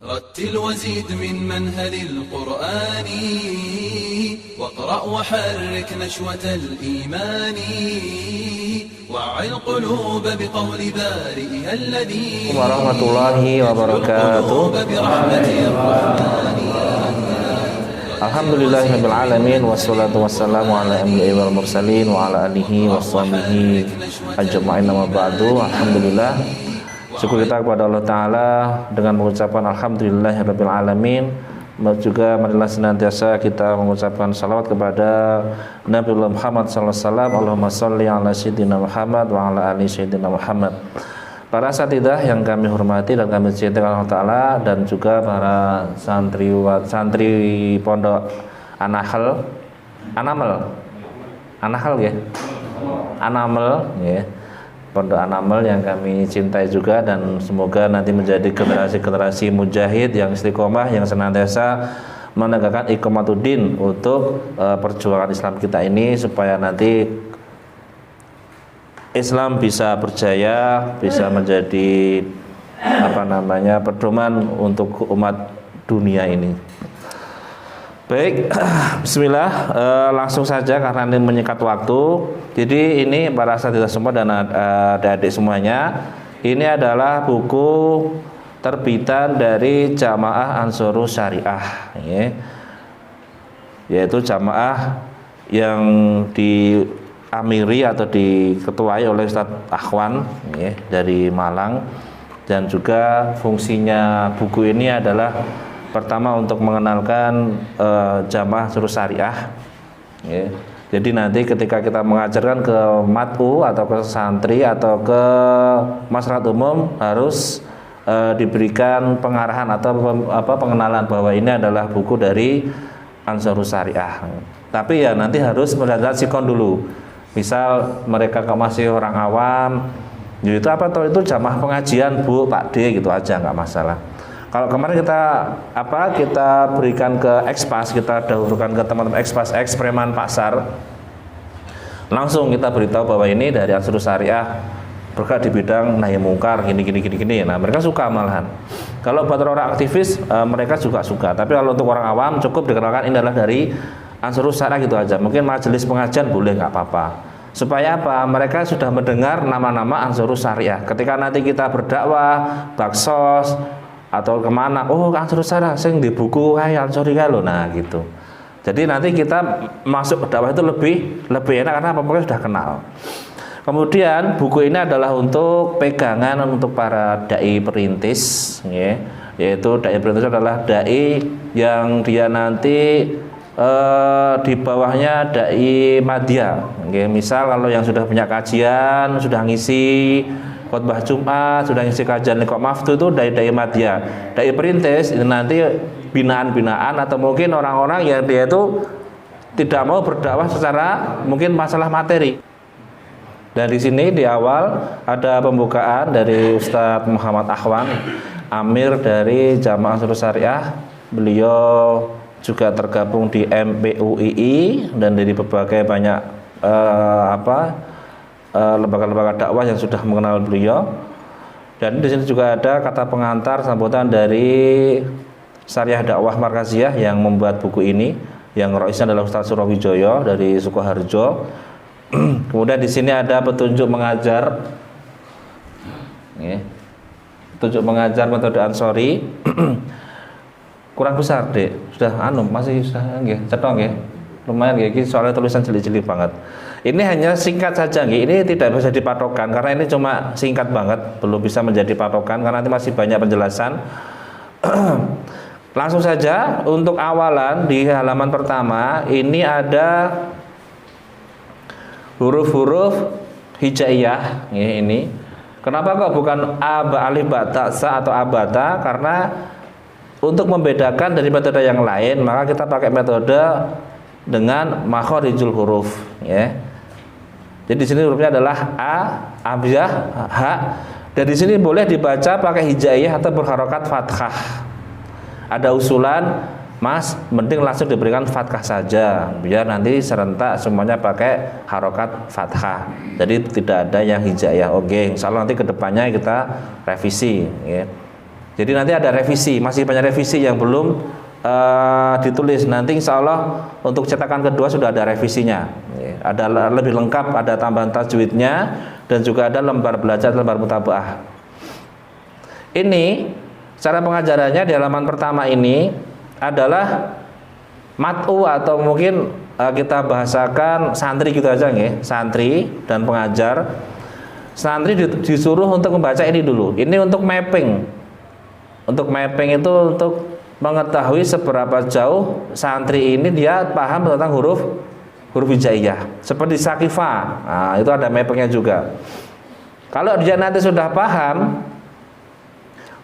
رتل وزيد من منهل القرآن واقرأ وحرك نشوة الإيمان وعي القلوب بقول بارئها الذي warahmatullahi wabarakatuh. برحمة الرحمن Alhamdulillahirabbil alamin wassalatu wassalamu ala anbiya'i wal mursalin wa ala alihi washabihi ajma'in amma ba'du. Alhamdulillah, syukur kita kepada Allah Ta'ala dengan mengucapkan alhamdulillahirabbil alamin. Juga marilah senantiasa kita mengucapkan salawat kepada Nabi Muhammad sallallahu alaihi wasallam. Allahumma shalli ala sayyidina Muhammad wa ala ali sayyidina Muhammad. Para asatidzah yang kami hormati dan kami cintai Allah Ta'ala, dan juga para santri pondok Anahal ya, pondok Anamel yang kami cintai juga, dan semoga nanti menjadi generasi-generasi mujahid yang istiqomah, yang senantiasa menegakkan iqamatuddin untuk perjuangan Islam kita ini, supaya nanti Islam bisa berjaya, bisa menjadi pedoman untuk umat dunia ini. Baik, bismillah, langsung saja karena ini menyingkat waktu. Jadi ini para asatidzah semua dan adik-adik semuanya, ini adalah buku terbitan dari Jamaah Ansarus Syariah, yaitu jamaah yang diamiri atau diketuai oleh Ustadz Akhwan dari Malang. Dan juga fungsinya buku ini adalah pertama untuk mengenalkan Jamaah Ansarus Syariah. Jadi nanti ketika kita mengajarkan ke mat'u atau ke santri atau ke masyarakat umum, harus diberikan pengarahan atau pengenalan bahwa ini adalah buku dari Ansarus Syariah. Tapi ya nanti harus melihat sikon dulu. Misal mereka masih orang awam, itu itu jamaah pengajian Bu, Pak D gitu aja, nggak masalah. Kalau kemarin kita berikan ke Ekspas, kita dahulukan ke teman-teman Ekspas, Preman Pasar, langsung kita beritahu bahwa ini dari Ansarus Syariah, bergerak di bidang nahi mungkar gini. Nah, mereka suka malahan. Kalau buat orang aktivis, mereka juga suka. Tapi kalau untuk orang awam cukup dikenalkan ini adalah dari Ansarus Syariah gitu aja. Mungkin majelis pengajian boleh, nggak apa-apa. Supaya apa? Mereka sudah mendengar nama-nama Ansarus Syariah. Ketika nanti kita berdakwah, baksos atau kemana, oh Ansarus Syariah, sing di buku kayak Ansori kae lho, nah gitu. Jadi nanti kita masuk dakwah itu lebih enak karena mereka sudah kenal. Kemudian buku ini adalah untuk pegangan untuk para dai perintis, yaitu dai perintis adalah dai yang dia nanti di bawahnya dai madya. Misal kalau yang sudah punya kajian, sudah ngisi khutbah Jumat, sudah ngisi kajian Liqa Maftu, itu dai madya. Dai perintis ini nanti binaan-binaan atau mungkin orang-orang yang dia itu tidak mau berdakwah secara mungkin masalah materi. Dan di sini di awal ada pembukaan dari Ustadz Muhammad Akhwan, Amir dari Jamaah Ansarus Syariah. Beliau juga tergabung di MPUII dan dari berbagai banyak lembaga-lembaga dakwah yang sudah mengenal beliau. Dan di sini juga ada kata pengantar sambutan dari Syariah Dakwah Markaziyah yang membuat buku ini, yang roisnya adalah Ustaz Surawijoyo dari Sukoharjo. Kemudian di sini ada petunjuk mengajar, petunjuk mengajar metode Ansori. Kurang besar dek, sudah masih sudah cetong lumayan soalnya tulisan jeli-jeli banget. Ini hanya singkat saja ini tidak bisa dipatokan karena ini cuma singkat banget, belum bisa menjadi patokan karena nanti masih banyak penjelasan. Langsung saja untuk awalan di halaman pertama ini ada huruf-huruf hijaiyah ini. Kenapa kok bukan a, ba, alif, ba, ta, sa atau abata? Karena untuk membedakan dari metode yang lain, maka kita pakai metode dengan makharijul huruf, Jadi di sini hurufnya adalah a, abjah, ha. Dan di sini boleh dibaca pakai hijaiyah atau berharokat fathah. Ada usulan, Mas, mending langsung diberikan fathah saja, biar nanti serentak semuanya pakai harokat fathah. Jadi tidak ada yang hijaiyah. Oke, insya Allah nanti kedepannya kita revisi. Jadi nanti ada revisi, masih banyak revisi yang belum ditulis. Nanti insya Allah untuk cetakan kedua sudah ada revisinya, ada lebih lengkap, ada tambahan tajwidnya, dan juga ada lembar belajar, lembar mutabaah. Ini cara pengajarannya di halaman pertama ini adalah mat'u, atau mungkin kita bahasakan santri gitu aja nggih. Santri dan pengajar. Santri disuruh untuk membaca ini dulu. Ini untuk mapping. Untuk mapping itu untuk mengetahui seberapa jauh santri ini dia paham tentang huruf hijaiyah. Seperti Sakifah. Nah, itu ada mappingnya juga. Kalau dia nanti sudah paham,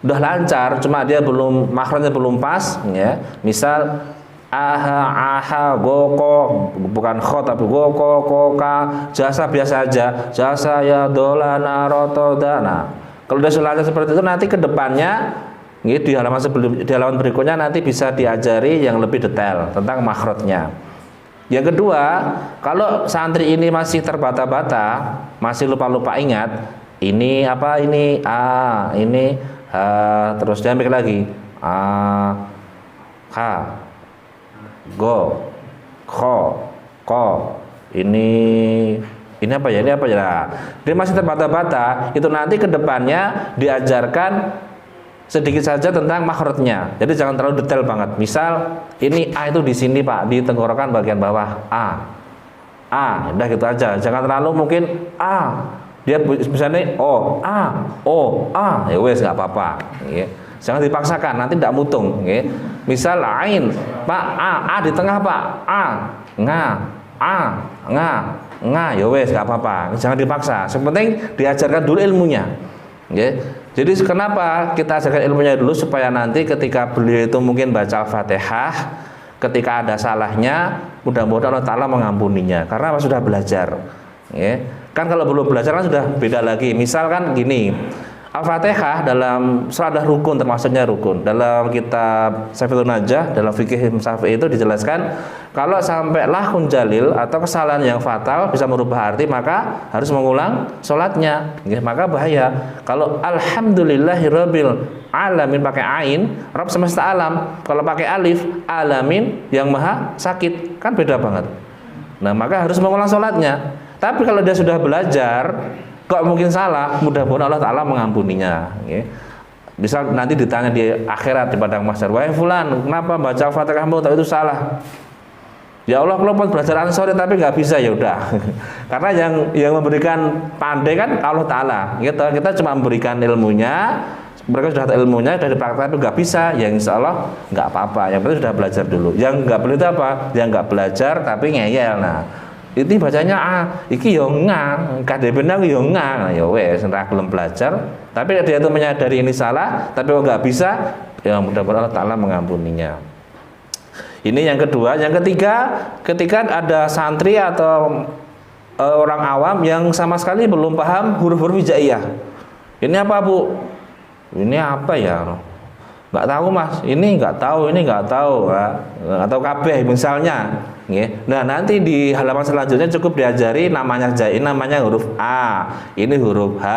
udah lancar, cuma dia belum, makhrajnya belum pas, ya. Misal aha goko, bukan kho tapi goko koka, jasa biasa aja, jasa ya dolana rotoda. Nah, kalau udah lancar seperti itu, nanti ke depannya di halaman berikutnya nanti bisa diajari yang lebih detail tentang makhrajnya. Yang kedua, kalau santri ini masih terbata-bata, masih lupa-lupa ingat, ini apa ini a, ini terus dia ambil lagi ha, go, kho, ko, ini apa ya, nah, dia masih terbata-bata, itu nanti ke depannya diajarkan sedikit saja tentang makhrajnya. Jadi jangan terlalu detail banget. Misal ini a itu di sini Pak, di tenggorokan bagian bawah a, udah gitu aja. Jangan terlalu mungkin a, dia misalnya o a, ya wes nggak apa-apa. Jangan dipaksakan, nanti tidak mutung. Misal ain Pak, a di tengah Pak, nga, ya wes nggak apa-apa. Jangan dipaksa. Yang penting diajarkan dulu ilmunya. Jadi kenapa kita ajarkan ilmunya dulu, supaya nanti ketika beliau itu mungkin baca Al-Fatihah, ketika ada salahnya, mudah-mudahan Allah Ta'ala mengampuninya, karena sudah belajar. Kan kalau belum belajar kan sudah beda lagi. Misalkan gini, Al-Fatihah dalam salah rukun, termasuknya rukun. Dalam kitab Syafi'ul Najah, dalam fikih Syafi'i itu dijelaskan, kalau sampai lahun jalil atau kesalahan yang fatal bisa merubah arti, maka harus mengulang sholatnya. Maka bahaya. Kalau alhamdulillahirabbil alamin pakai ain, Rabb semesta alam. Kalau pakai alif, alamin yang maha sakit, kan beda banget. Nah, maka harus mengulang sholatnya. Tapi kalau dia sudah belajar, kok mungkin salah, mudah-mudahan Allah Ta'ala mengampuninya. Bisa nanti ditanya di akhirat di padang mahsyar, wahai fulan, kenapa baca Al-Fatihahmu itu salah? Ya Allah, kalau belajar Ansori tapi nggak bisa, ya udah. Karena yang memberikan pandai kan Allah Ta'ala. Kita cuma memberikan ilmunya, mereka sudah tahu ilmunya, sudah dipraktek tapi nggak bisa, ya insya Allah nggak apa-apa. Yang penting sudah belajar dulu. Yang nggak boleh itu apa? Yang nggak belajar tapi ngeyel. Nah, ini bacanya iki yo nga, KDB nang yo nga, ya wes, ora belum belajar, tapi dia itu menyadari ini salah, tapi kok nggak bisa, ya mudah-mudahan Allah Ta'ala mengampuninya. Ini yang kedua. Yang ketiga, ketika ada santri atau orang awam yang sama sekali belum paham huruf-huruf hijaiyah. Ini apa Bu? Ini apa ya? Nggak tahu Mas, ini nggak tahu, ini nggak tahu, atau kabeh misalnya. Nah, nanti di halaman selanjutnya cukup diajari namanya jain, namanya huruf A, ini huruf H,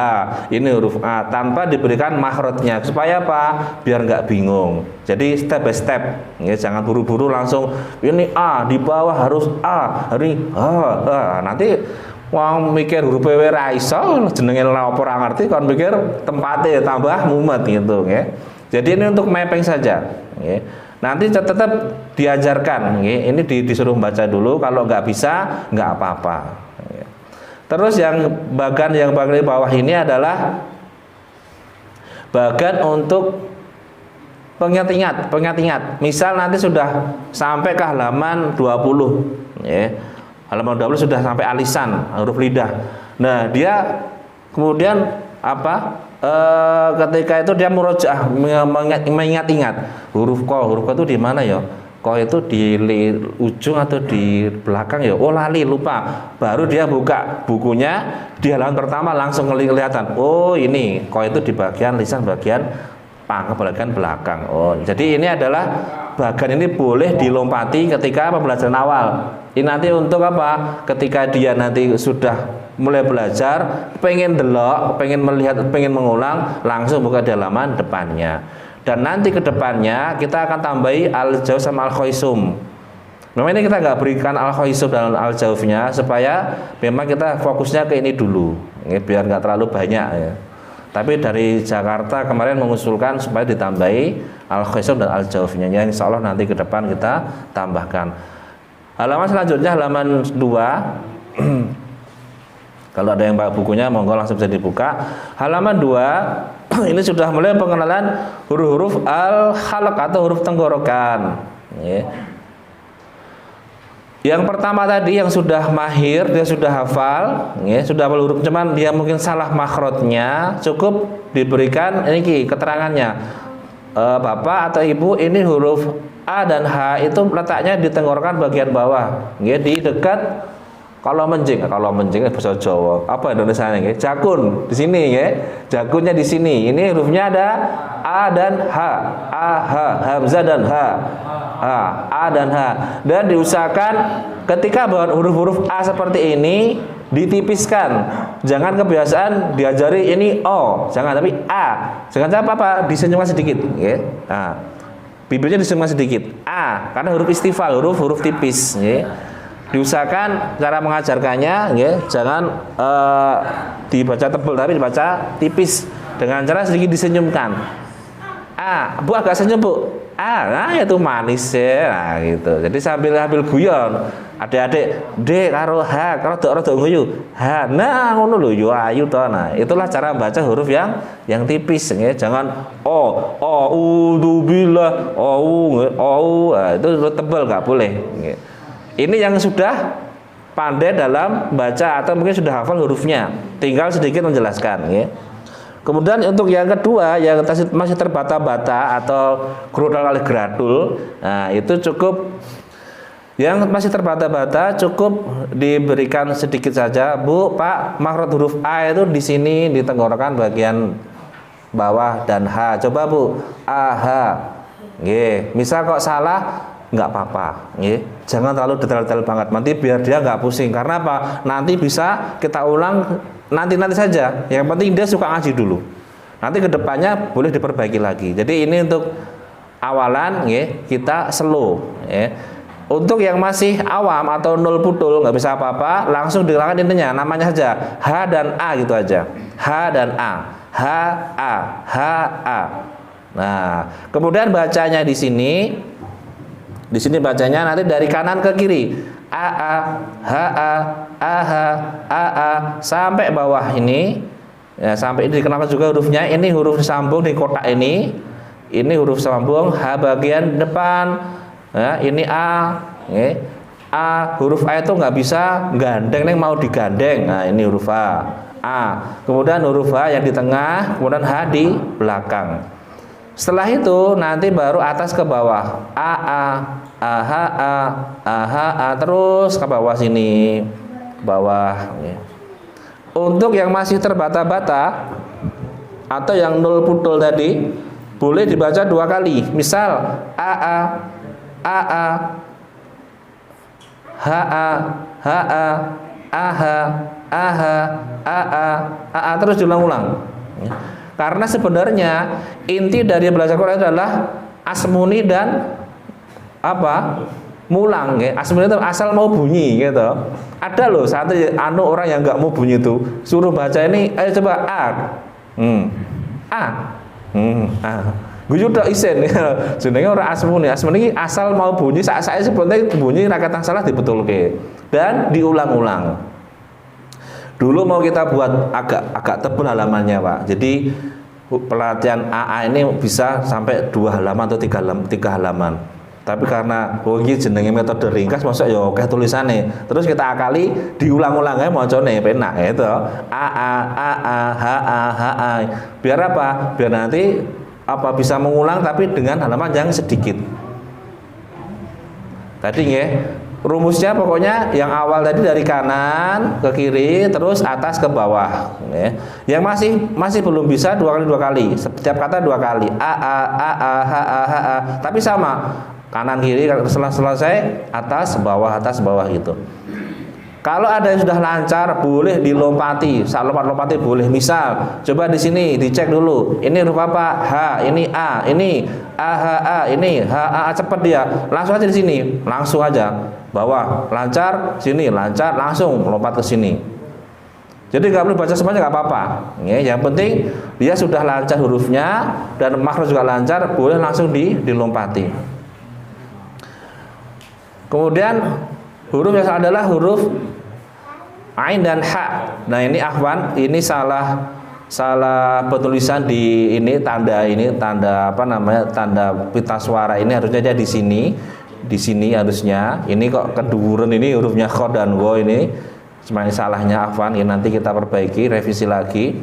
ini huruf A, tanpa diberikan makhrajnya, supaya apa? Biar nggak bingung. Jadi step by step, jangan buru-buru langsung ini A di bawah harus A, hari nanti wong mikir huruf PW ra iso, jenenge lha apa ora ngerti, kon mikir tempatnya tambah mumet gitu, Jadi ini untuk mapping saja. Nanti tetap diajarkan. Ini disuruh baca dulu. Kalau nggak bisa, nggak apa-apa. Terus yang bagian bawah ini adalah bagian untuk pengingat-ingat. Misal nanti sudah sampai ke halaman 20. Halaman 20 sudah sampai alisan, huruf lidah. Nah, dia kemudian apa? Ketika itu dia murojaah, mengingat-ingat huruf ko itu di mana ya? Ko itu di ujung atau di belakang ya? Oh lali, lupa. Baru dia buka bukunya di halaman pertama langsung kelihatan. Oh ini ko itu di bagian lisan bagian bagian belakang. Oh jadi ini adalah bagian ini boleh dilompati ketika pembelajaran awal. Ini nanti untuk apa? Ketika dia nanti sudah mulai belajar, pengen delok, pengen melihat, pengen mengulang, langsung buka di halaman depannya. Dan nanti ke depannya kita akan tambahi al-jauf sama al-khaisum. Memang ini kita nggak berikan al-khaisum dan al-jaufnya supaya memang kita fokusnya ke ini dulu, ya, biar nggak terlalu banyak ya. Tapi dari Jakarta kemarin mengusulkan supaya ditambahi al-khaisum dan al-jaufnya. Yang insya Allah nanti ke depan kita tambahkan. Halaman selanjutnya halaman 2. Kalau ada yang bawa bukunya monggo langsung bisa dibuka. Halaman 2 ini sudah mulai pengenalan huruf-huruf al-khalq atau huruf tenggorokan. Ya. Yang pertama tadi yang sudah mahir, dia sudah hafal, ya, sudah hafal huruf, cuman dia mungkin salah makhrajnya, cukup diberikan ini keterangannya. Bapak atau Ibu, ini huruf A dan H itu letaknya di tenggorokan bagian bawah, ya, di dekat kalau menjing bahasa Jawa. Apa Indonesianya nggih? Jakun di sini nggih. Jakunnya di sini. Ini hurufnya ada A dan H. A, H, hamzah dan H. A dan H. Dan diusahakan ketika bawa huruf-huruf A seperti ini ditipiskan. Jangan kebiasaan diajari ini O, jangan, tapi A. Jangan apa-apa, disenyumkan sedikit nggih. Nah, bibirnya disenyumkan sedikit. A, karena huruf istifal, huruf tipis nggih. Diusahakan cara mengajarkannya, ya, jangan dibaca tebal tapi dibaca tipis dengan cara sedikit disenyumkan. Bu agak senyum Bu. Nah itu manis ya, nah gitu. Jadi sambil guyon, adik-adik D karo H, karo rodok guyu. Nah ngono lho yo ayu to. Nah, itulah cara membaca huruf yang tipis, ya. Jangan billah, nah, itu tebal nggak boleh. Ya. Ini yang sudah pandai dalam baca atau mungkin sudah hafal hurufnya, tinggal sedikit menjelaskan, ya. Kemudian untuk yang kedua yang masih terbata-bata atau gradul kali gradul, nah itu cukup, yang masih terbata-bata cukup diberikan sedikit saja. Bu, Pak, makhraj huruf A itu di sini di tenggorokan bagian bawah dan H. Coba Bu, A, H. Nggih, misal kok salah nggak apa-apa, ya. Jangan terlalu detail-detail banget, nanti biar dia nggak pusing. Karena apa? Nanti bisa kita ulang nanti saja. Yang penting dia suka ngaji dulu. Nanti kedepannya boleh diperbaiki lagi. Jadi ini untuk awalan, ya, kita slow, ya. Untuk yang masih awam atau nol putul nggak bisa apa-apa, langsung dikenakan intinya, namanya saja H dan A gitu aja. H dan A, H A, H A. Nah, kemudian bacanya di sini. Di sini bacanya nanti dari kanan ke kiri. A A, H A, A H, A A sampai bawah ini. Ya, sampai ini dikenalkan juga hurufnya. Ini huruf sambung di kotak ini. Ini huruf sambung H bagian depan. Ya, ini A. Ya. A, huruf A itu nggak bisa gandeng, nih mau digandeng. Nah, ini huruf A. A. Kemudian huruf H yang di tengah, kemudian H di belakang. Setelah itu nanti baru atas ke bawah. A A, A H A, A H A, terus ke bawah sini, bawah. Untuk yang masih terbata-bata atau yang nol putul tadi, boleh dibaca 2 kali. Misal A A, A A, H A, H A, A H, A H, A A, A A, terus diulang-ulang. Karena sebenarnya inti dari belajar Quran adalah asmuni dan apa? Mulang, ya. Asmuni itu asal mau bunyi gitu. Ada loh satu orang yang nggak mau bunyi itu, suruh baca ini, ayo coba A. A. A. Gue udah isen ya. Jenenge ora asmuni. Asmuni asal mau bunyi, saya sebenarnya bunyi rakyat yang salah dibetulke dan diulang-ulang. Dulu mau kita buat agak tebal halamannya, Pak. Jadi pelatihan AA ini bisa sampai 2 halaman atau 3 halaman. Tapi karena ini jenenge metode ringkas, masuk ya oke tulisannya. Terus kita akali diulang-ulang aja macane penak itu. AA, H A. Biar apa? Biar nanti bisa mengulang tapi dengan halaman yang sedikit. Tadi ya. Rumusnya pokoknya yang awal tadi dari kanan ke kiri terus atas ke bawah, ya. Yang masih belum bisa 2 kali. Setiap kata 2 kali. A H A. Tapi sama kanan kiri setelah selesai atas bawah gitu. Kalau ada yang sudah lancar boleh dilompati, saat lompat-lompati boleh. Misal, coba di sini dicek dulu. Ini huruf apa? H, ini A, ini A H A, ini H A, cepat dia. Langsung aja di sini, langsung aja. Bawah lancar, sini lancar, langsung lompat ke sini. Jadi nggak perlu baca semuanya, nggak apa-apa. Ya, yang penting dia sudah lancar hurufnya dan makhraj juga lancar, boleh langsung dilompati. Kemudian huruf yang salah adalah huruf ain dan ha. Nah ini akhwan, ini salah penulisan di ini tanda apa namanya, tanda pita suara ini harusnya dia di sini harusnya. Ini kok keduren ini hurufnya kho dan wo ini. Semuanya salahnya akhwan, ini nanti kita perbaiki, revisi lagi.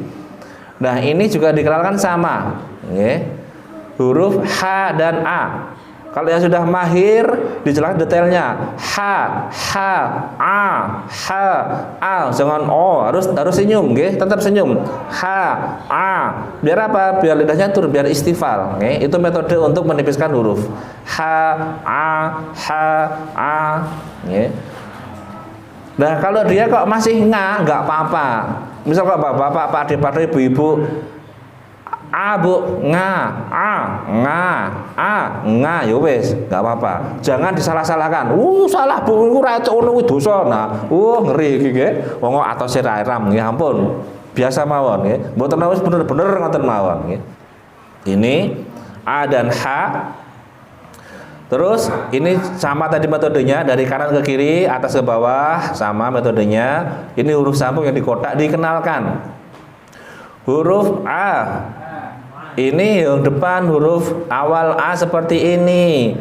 Nah ini juga dikenalkan sama, huruf h dan a. Kalau yang sudah mahir dijelaskan detailnya. H, a, jangan o, harus senyum, tetap senyum. H, a. Biar apa? Biar lidahnya turun, biar istifal. Itu metode untuk menipiskan huruf. H, a. Nah kalau dia kok masih nggak apa-apa. Misal kok bapak, pak adik, ibu-ibu, a bu, nga, ya wis, nggak apa-apa. Jangan disalah-salahkan. Salah bu, iku ra ngono dosa. Nah, ngeri iki nggih. Wong atose ra ram nggih, ampun. Biasa mawon nggih. Mboten wis bener-bener ngoten mawon nggih. Ini a dan h. Terus ini sama tadi metodenya, dari kanan ke kiri, atas ke bawah, sama metodenya. Ini huruf sambung yang di kotak dikenalkan. Huruf a. Ini yang depan huruf awal A seperti ini,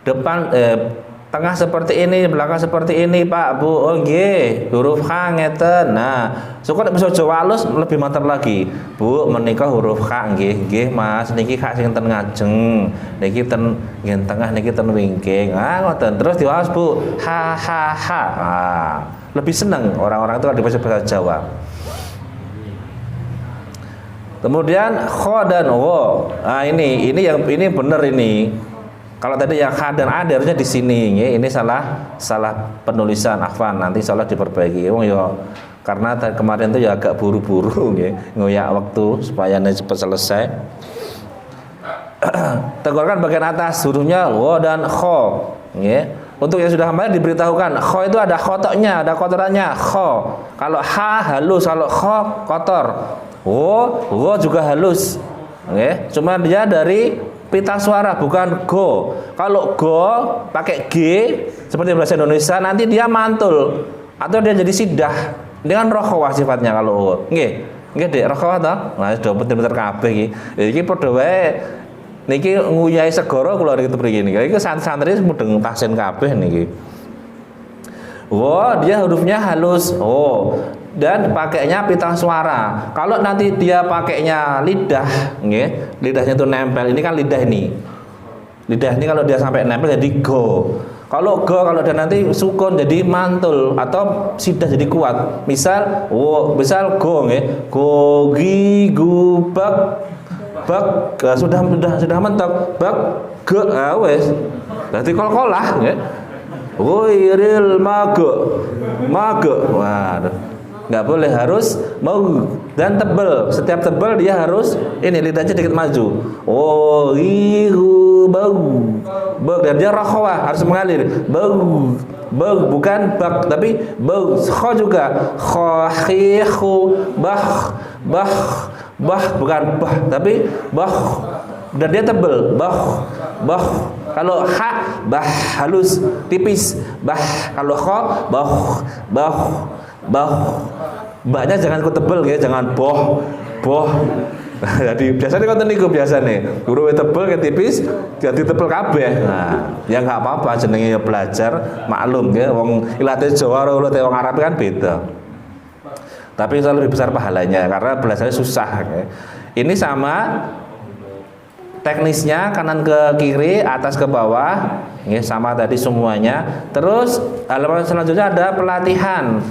depan tengah seperti ini, belakang seperti ini Pak Bu. Huruf H ngeten. Nah, suka bisa Jawa halus lebih mantap lagi. Bu, menika huruf H nggih Mas, niki H sing ten ngajeng, niki ten ngen tengah, niki ten wingking. Ngoten. Terus diwaos Bu, H. Lebih seneng orang-orang itu kalau dibaca bahasa Jawa. Kemudian kho dan wo. Nah ini benar ini. Kalau tadi yang h dan a harusnya di sini. Ini salah penulisan akhwan. Nanti salah diperbaiki. Karena kemarin itu ya agak buru-buru, ngoyak waktu supaya cepat selesai. Tegurkan bagian atas hurufnya wo dan kho. Untuk yang sudah kemarin diberitahukan, kho itu ada khotoknya, ada kotorannya. Kho. Kalau h halus, kalau kho kotor. Wo juga halus. Cuma dia dari pita suara, bukan go. Kalau go pakai g seperti bahasa Indonesia, nanti dia mantul atau dia jadi sidah dengan rokhawah sifatnya. Kalau nggih Dek, rokhawah ta? Nah, sudah bener-bener kabeh iki. Iki padha wae niki nguyai segara kula niki mriki niki. Iki santri mudeng tahsin kabeh niki. Dia hurufnya halus. Dan pakainya pita suara. Kalau nanti dia pakainya lidah, lidahnya itu nempel. Ini kan lidah ini. Lidah ini kalau dia sampai nempel jadi go. Kalau dia nanti sukun jadi mantul atau sidah jadi kuat. Misal go, go gi gu bak sudah mentok bak ge wes. Berarti kol-kolah, Wiril mage. Waduh. Nggak boleh, harus mau dan tebel. Setiap tebel dia harus ini lidahnya sedikit maju. Dan dia rakhawah harus mengalir. Bukan bak tapi kho juga. Bukan bah tapi dan dia tebel. Kalau ha halus tipis. Kalau kho Mbaknya jangan ku tebel jangan boh. Jadi biasanya konten niku biasane. Huruf tebel tipis jadi tebel kabeh. Nah, ya enggak apa-apa jenenge belajar, maklum wong ilate Jawa karo wong Arab kan beda. Tapi itu lebih besar pahalanya karena belajarnya susah. Ini sama teknisnya kanan ke kiri, atas ke bawah, sama tadi semuanya. Terus halaman selanjutnya ada pelatihan.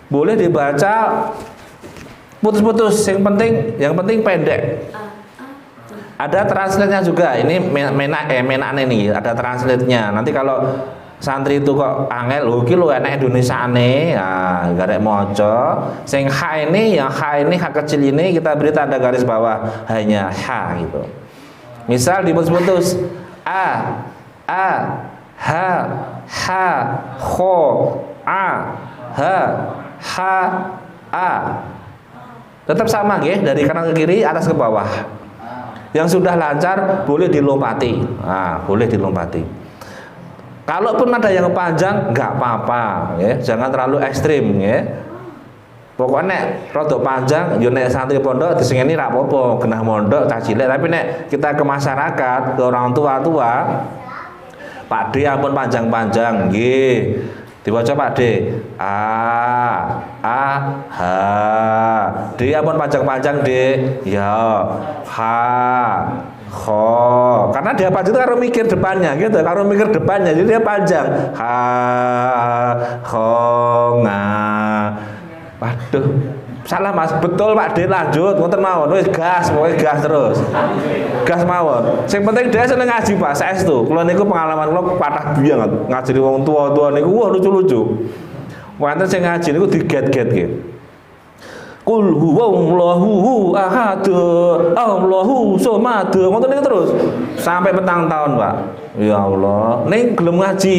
Boleh dibaca putus-putus, yang penting pendek. Ada translate-nya juga. Ini menak ini ada translate-nya. Nanti kalau santri itu kok angel, lho iki lho enak Indonesiane. Nah, garek maca. Sing H ini, yang H ini, H kecil ini kita beri tanda garis bawah, hanya H gitu. Misal diputus-putus A, H, Kho, A, H, A. Tetap sama nggih, dari kanan ke kiri, atas ke bawah. Yang sudah lancar boleh dilompati. Nah, boleh dilompati. Kalaupun ada yang panjang, nggak apa-apa, ya. Jangan terlalu ekstrim, ya. Pokoknya rada panjang, yo nek santri pondok disengeni ra apa-apa, genah mondok cah cilik, tapi nek kita ke masyarakat, ke orang tua-tua, Pak D ampun panjang-panjang, nggih. Diwaca Pak D. H. D ampun panjang-panjang, D. Ya. H. Kho, karena dia panjang itu harus mikir depannya gitu, harus mikir depannya, jadi dia panjang. Kho, nga. Waduh, salah Mas, betul Pak D, lanjut, ngoten mawon, wis gas, pokoknya gas terus, gas mawon. Sing penting dia seneng ngaji Pak, saestu. Kula niku pengalaman kula patah banget ngajari wong tua-tua niku, wah lucu-lucu. Wonten sing ngaji niku diget-get nggih. Qul huwallahu ahad, Allahu somad. Ngoten niku terus sampai petang tahun, Pak. Ya Allah, ning gelem ngaji.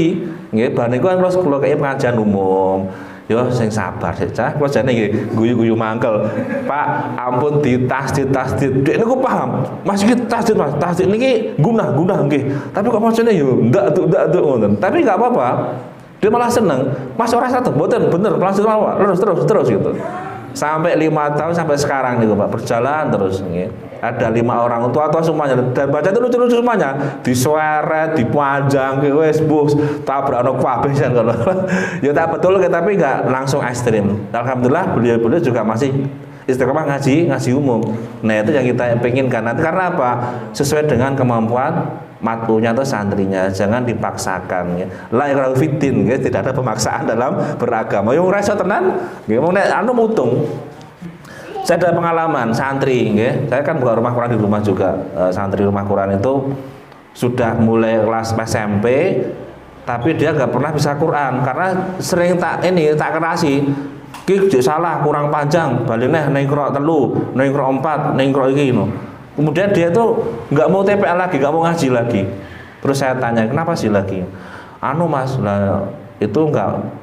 Nggih, bar niku kan kula kaya pengajian umum. Ya sing sabar sik cah, kula jane nggih guyu-guyu mangkel. Pak, ampun ditasdid. Dek niku paham. Mas iki tasdid, Mas. Tasdid niki gunah nggih. Tapi kok macane yo ndak ngoten. Tapi enggak apa-apa. Dia malah seneng. Mas ora satu, mboten bener, langsung mawon. Terus gitu. Sampai 5 tahun sampai sekarang nih Pak, berjalan terus nih. Ada 5 orang tua semuanya, dan baca itu lucu-lucu semuanya, disueret, dipanjang, wes bus, tabrak anak kabeh kan kalau. Ya tak betul, tapi nggak langsung ekstrim. Alhamdulillah beliau juga masih istiqomah ngaji umum. Nah itu yang kita penginkan. Nanti karena apa? Sesuai dengan kemampuan matunya atau santrinya, jangan dipaksakan ya. La ikraha fiddin, ya. Tidak ada pemaksaan dalam beragama. Yang rasa tenan, nggih mau nek anu mutung. Saya ada pengalaman santri, nggih. Saya kan buka rumah Quran di rumah juga. Santri rumah Quran itu sudah mulai kelas SMP, tapi dia nggak pernah bisa Quran karena sering tak kerasi. Ki salah, kurang panjang, balik neh ning qira 3, ning qira 4, ning qira iki no. Kemudian dia tuh nggak mau TPA lagi, nggak mau ngaji lagi. Terus saya tanya, kenapa sih lagi? Anu Mas, lah itu nggak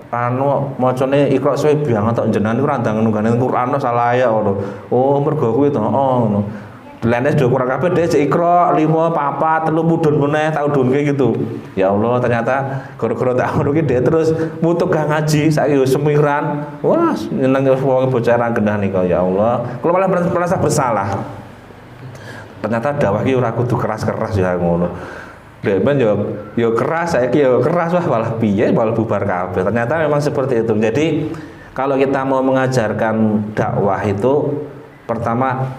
macane Iqra suwe banget tok jenengan iku randang nunggane Quran salah ya ngono. Oh, mergo kuwi to. Oh, ngono. Delane do kurang kabeh dhek Iqra 5 4 3 mudhun meneh tak udhunke gitu. Ya Allah, ternyata gara-gara tak ngono ki dhek terus mutuk gak ngaji, saiki yo semiran. Wah, nyeneng wong bocah ra genah nika ya Allah. Kula malah merasa bersalah. Ternyata dakwah ki ora kudu keras-keras ya ngono. Ben yo keras, saiki yo keras wah malah piye malah bubar kabeh. Ternyata memang seperti itu. Jadi kalau kita mau mengajarkan dakwah itu pertama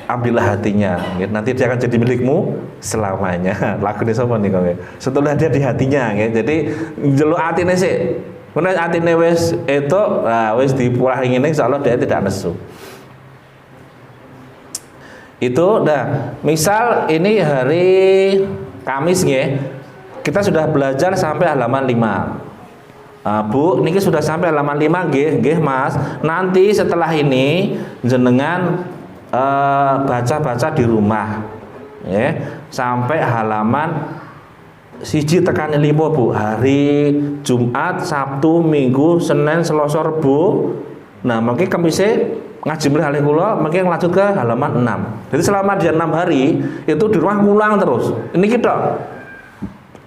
ambillah hatinya, nanti dia akan jadi milikmu selamanya. Lagune sapa nih kowe? Setelah dia di hatinya, jadi njeluk atine sik. Menawa atine wis etuk, nah wis dipulah ngene insyaallah dia tidak nesu. Itu nah, misal ini hari Kamis nggih. Kita sudah belajar sampai halaman 5. Bu, niki sudah sampai halaman 5 nggih, Mas. Nanti setelah ini jenengan baca-baca di rumah ya, sampai halaman 1 tekan 5 Bu, hari Jumat, Sabtu, Minggu, Senin, Selasa, Rebo. Nah, mungkin Kamise ngaji mulai halih kula, mungkin lanjut ke halaman 6. Jadi selama dia 6 hari itu di rumah ngulang terus. Ini kita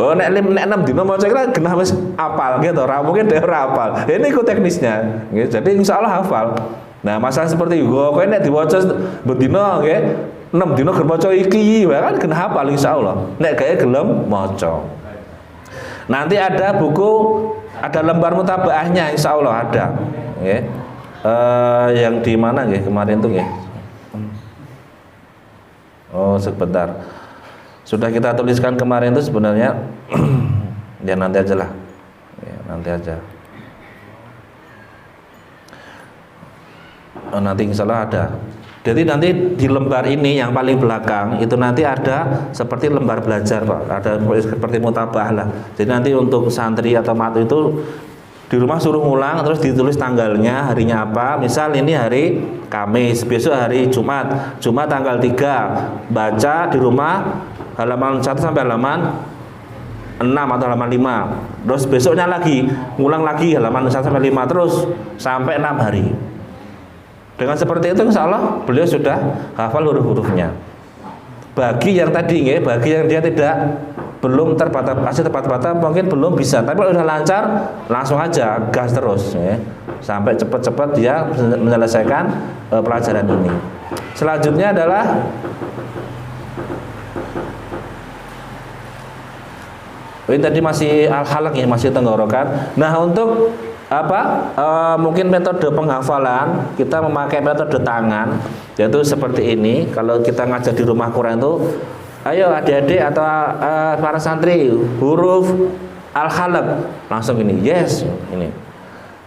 oh nek 6 dino maca kira genah wis hafal gitu, ora mungkin dia ora hafal. Ini ikut teknisnya. Gitu. Jadi insyaallah hafal. Nah, masalah seperti itu, kowe nek diwaca bendina nggih, 6 dina gelem maca iki, kan kena hafal insyaallah. Nek gawe gelem maca. Nanti ada buku, ada lembar mutabaahnya insyaallah ada, nggih. Yang di mana nggih kemarin tuh nggih? Oh, sebentar. Sudah kita tuliskan kemarin itu sebenarnya ya nanti aja lah. Ya, nanti aja. Nanti insya Allah ada Jadi nanti di lembar ini yang paling belakang itu nanti ada seperti lembar belajar Pak, ada seperti mutabah lah. Jadi nanti untuk santri atau matu itu di rumah suruh ngulang terus ditulis tanggalnya, harinya apa. Misal ini hari Kamis, besok hari Jumat, Jumat tanggal 3. Baca di rumah halaman 1 sampai halaman 6 atau halaman 5. Terus besoknya lagi ngulang lagi halaman 1 sampai 5 terus sampai 6 hari. Dengan seperti itu insya Allah beliau sudah hafal huruf-hurufnya. Bagi yang tadi bagi yang dia belum masih terbata-bata mungkin belum bisa, tapi kalau sudah lancar langsung aja gas terus sampai cepat-cepat dia menyelesaikan pelajaran ini. Selanjutnya adalah ini tadi masih al-halaq masih tenggorokan. Nah, untuk mungkin metode penghafalan kita memakai metode tangan, yaitu seperti ini. Kalau kita ngajar di rumah Quran itu, ayo adik-adik atau para santri, huruf al-halaq langsung ini, yes,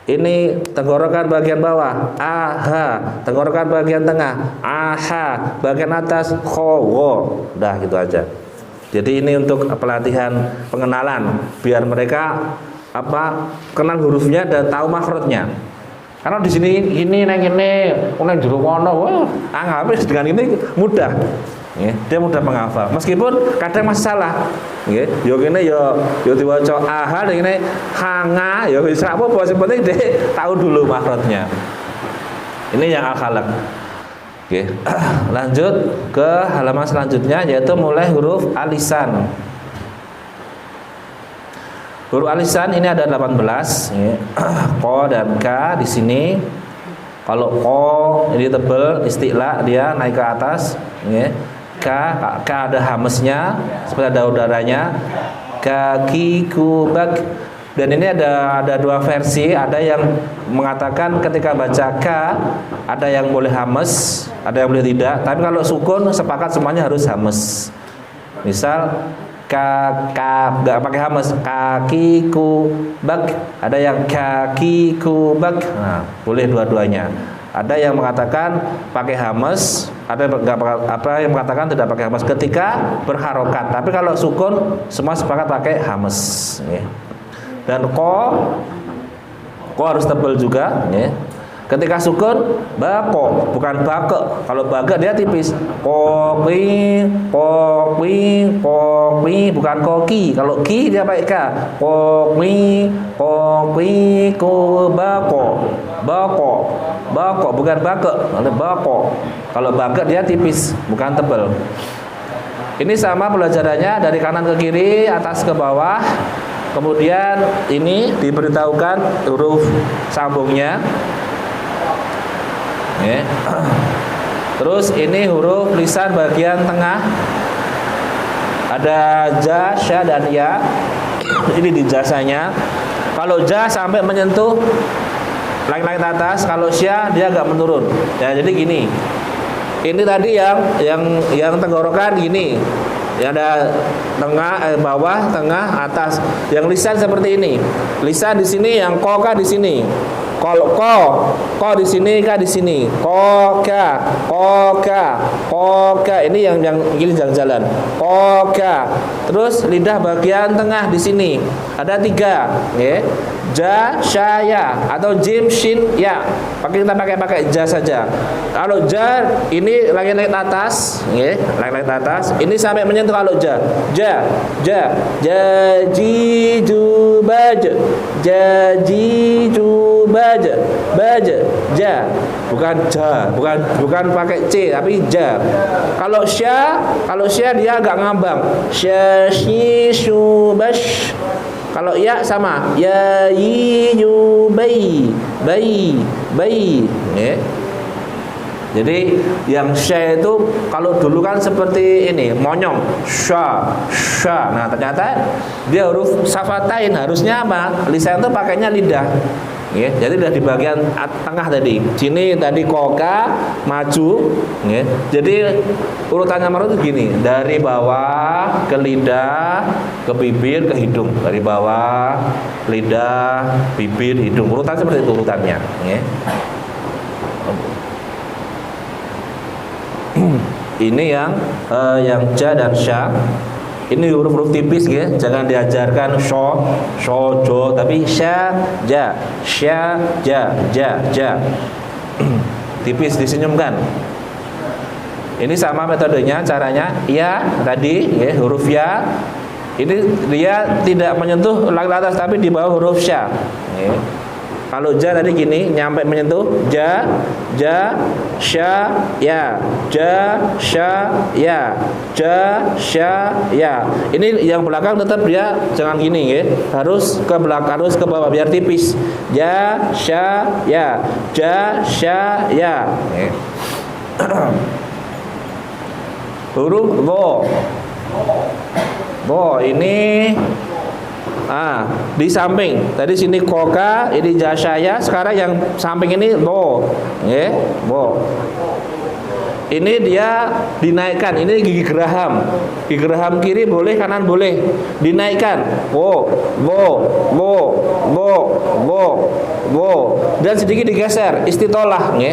ini tenggorokan bagian bawah, aha, tenggorokan bagian tengah, aha, bagian atas, kho, dah gitu aja. Jadi ini untuk pelatihan pengenalan biar mereka kenal hurufnya dan tahu makhrajnya. Karena di sini ini neng jero kono, habis dengan ini mudah. Dia mudah menghafal. Meskipun kadang masih salah. Yo ngene yo diwaca aha ngene hanga yo wis ra apa-apa, sing penting dia tahu dulu makhrajnya. Ini yang al-halaq. Lanjut ke halaman selanjutnya yaitu mulai huruf alisan. Huruf alisan ini ada 18, ko dan ka di sini. Kalau ko ini tebal isti'la dia naik ke atas, ka ada hamesnya seperti ada udaranya. Kaki kubak. Dan ini ada dua versi, ada yang mengatakan ketika baca ka ada yang boleh hames, ada yang boleh tidak. Tapi kalau sukun sepakat semuanya harus hames. Misal nggak pakai hames, kakiku bak, ada yang kakiku bak, nah boleh dua-duanya. Ada yang mengatakan pakai hames, ada yang mengatakan tidak pakai hames ketika berharokat. Tapi kalau sukun semua sepakat pakai hames. Dan ko harus tebal juga. Ketika sukun bako, bukan bake. Kalau bake dia tipis. Koki, bukan koki. Kalau ki dia pakai ka. Koki, ko bako, bukan bake. Bako. Kalau bake dia tipis, bukan tebal. Ini sama pelajarannya dari kanan ke kiri, atas ke bawah. Kemudian ini diberitahukan huruf sambungnya. Terus ini huruf lisan bagian tengah. Ada ja, sya dan ya. Ini di jasanya. Kalau ja sampai menyentuh langit-langit atas, kalau sya dia agak menurun. Ya, jadi gini. Ini tadi yang tenggorokan gini. Ya, ada tengah, bawah, tengah, atas. Yang lisan seperti ini. Lisan di sini, yang ko di sini. Kalau ko di sini, ka di sini. Ko ka. Ini yang gini jalan-jalan. Ko ka. Terus lidah bagian tengah di sini. Ada 3, ja, sya, ya, atau jim, shin, ya. Kita pakai ja saja. Kalau ja ini langit-langit atas, langit-langit atas. Ini sampai menyentuh kalau ja, ji, ju, baj, ja, bukan ja, bukan pakai c tapi ja. Kalau sya dia agak ngambang, sya, shi, shu, bash. Kalau ya sama, ya, yi, yu, bai. Jadi yang sya itu kalau dulu kan seperti ini, monyong, sya. Nah, ternyata dia huruf safatain, harusnya apa? Lisan itu pakainya lidah. Jadi udah di bagian tengah tadi. Sini tadi koka maju, Jadi urutannya menurut gini, dari bawah ke lidah, ke bibir, ke hidung. Dari bawah, lidah, bibir, hidung. Urutan seperti itu urutannya, Ini yang ja dan sya. Ini huruf-huruf tipis ya, jangan diajarkan sho, jo, tapi sya, ja, tipis disenyumkan. Ini sama metodenya, caranya ya tadi ya, huruf ya. Ini dia tidak menyentuh langit atas tapi di bawah huruf sya. Ya. Kalau ja tadi gini, nyampe menyentuh ja, sya, ya, ja, sya, ya, ya. Ini yang belakang tetap dia jangan gini ya, harus ke belakang, harus ke bawah biar tipis. Ja, sya, ya, ja, sya, ya. Huruf bo ini di samping tadi sini koka, ini jasaya, sekarang yang samping ini bo, ya, bo. Ini dia dinaikkan, ini gigi geraham kiri boleh, kanan boleh, dinaikkan, bo, dan sedikit digeser, istitolah, ya,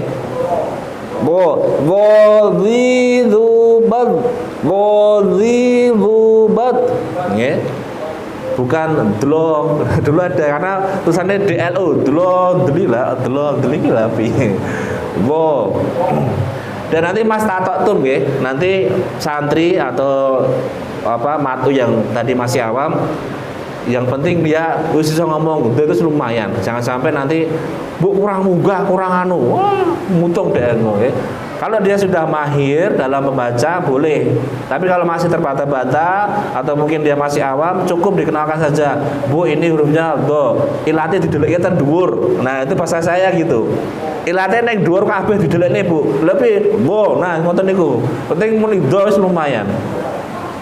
zidubat, ya. Bukan dlo, dulu ada karena tulisannya DLO, deli lah, bo. Dan nanti mas tatok ya, nanti santri atau matu yang tadi masih awam, yang penting dia bisa ngomong, itu lumayan. Jangan sampai nanti bu kurang munggah, kurang wah mutung deh ya. Kalau dia sudah mahir dalam membaca boleh, tapi kalau masih terbata-bata atau mungkin dia masih awam, cukup dikenalkan saja, bu ini hurufnya do, ilatnya dideliknya terduur. Nah itu bahasa saya gitu, ilatnya naik dhuwur kabeh didelikne bu, lebih bu, nah ngoten niku. Penting muni do wis lumayan.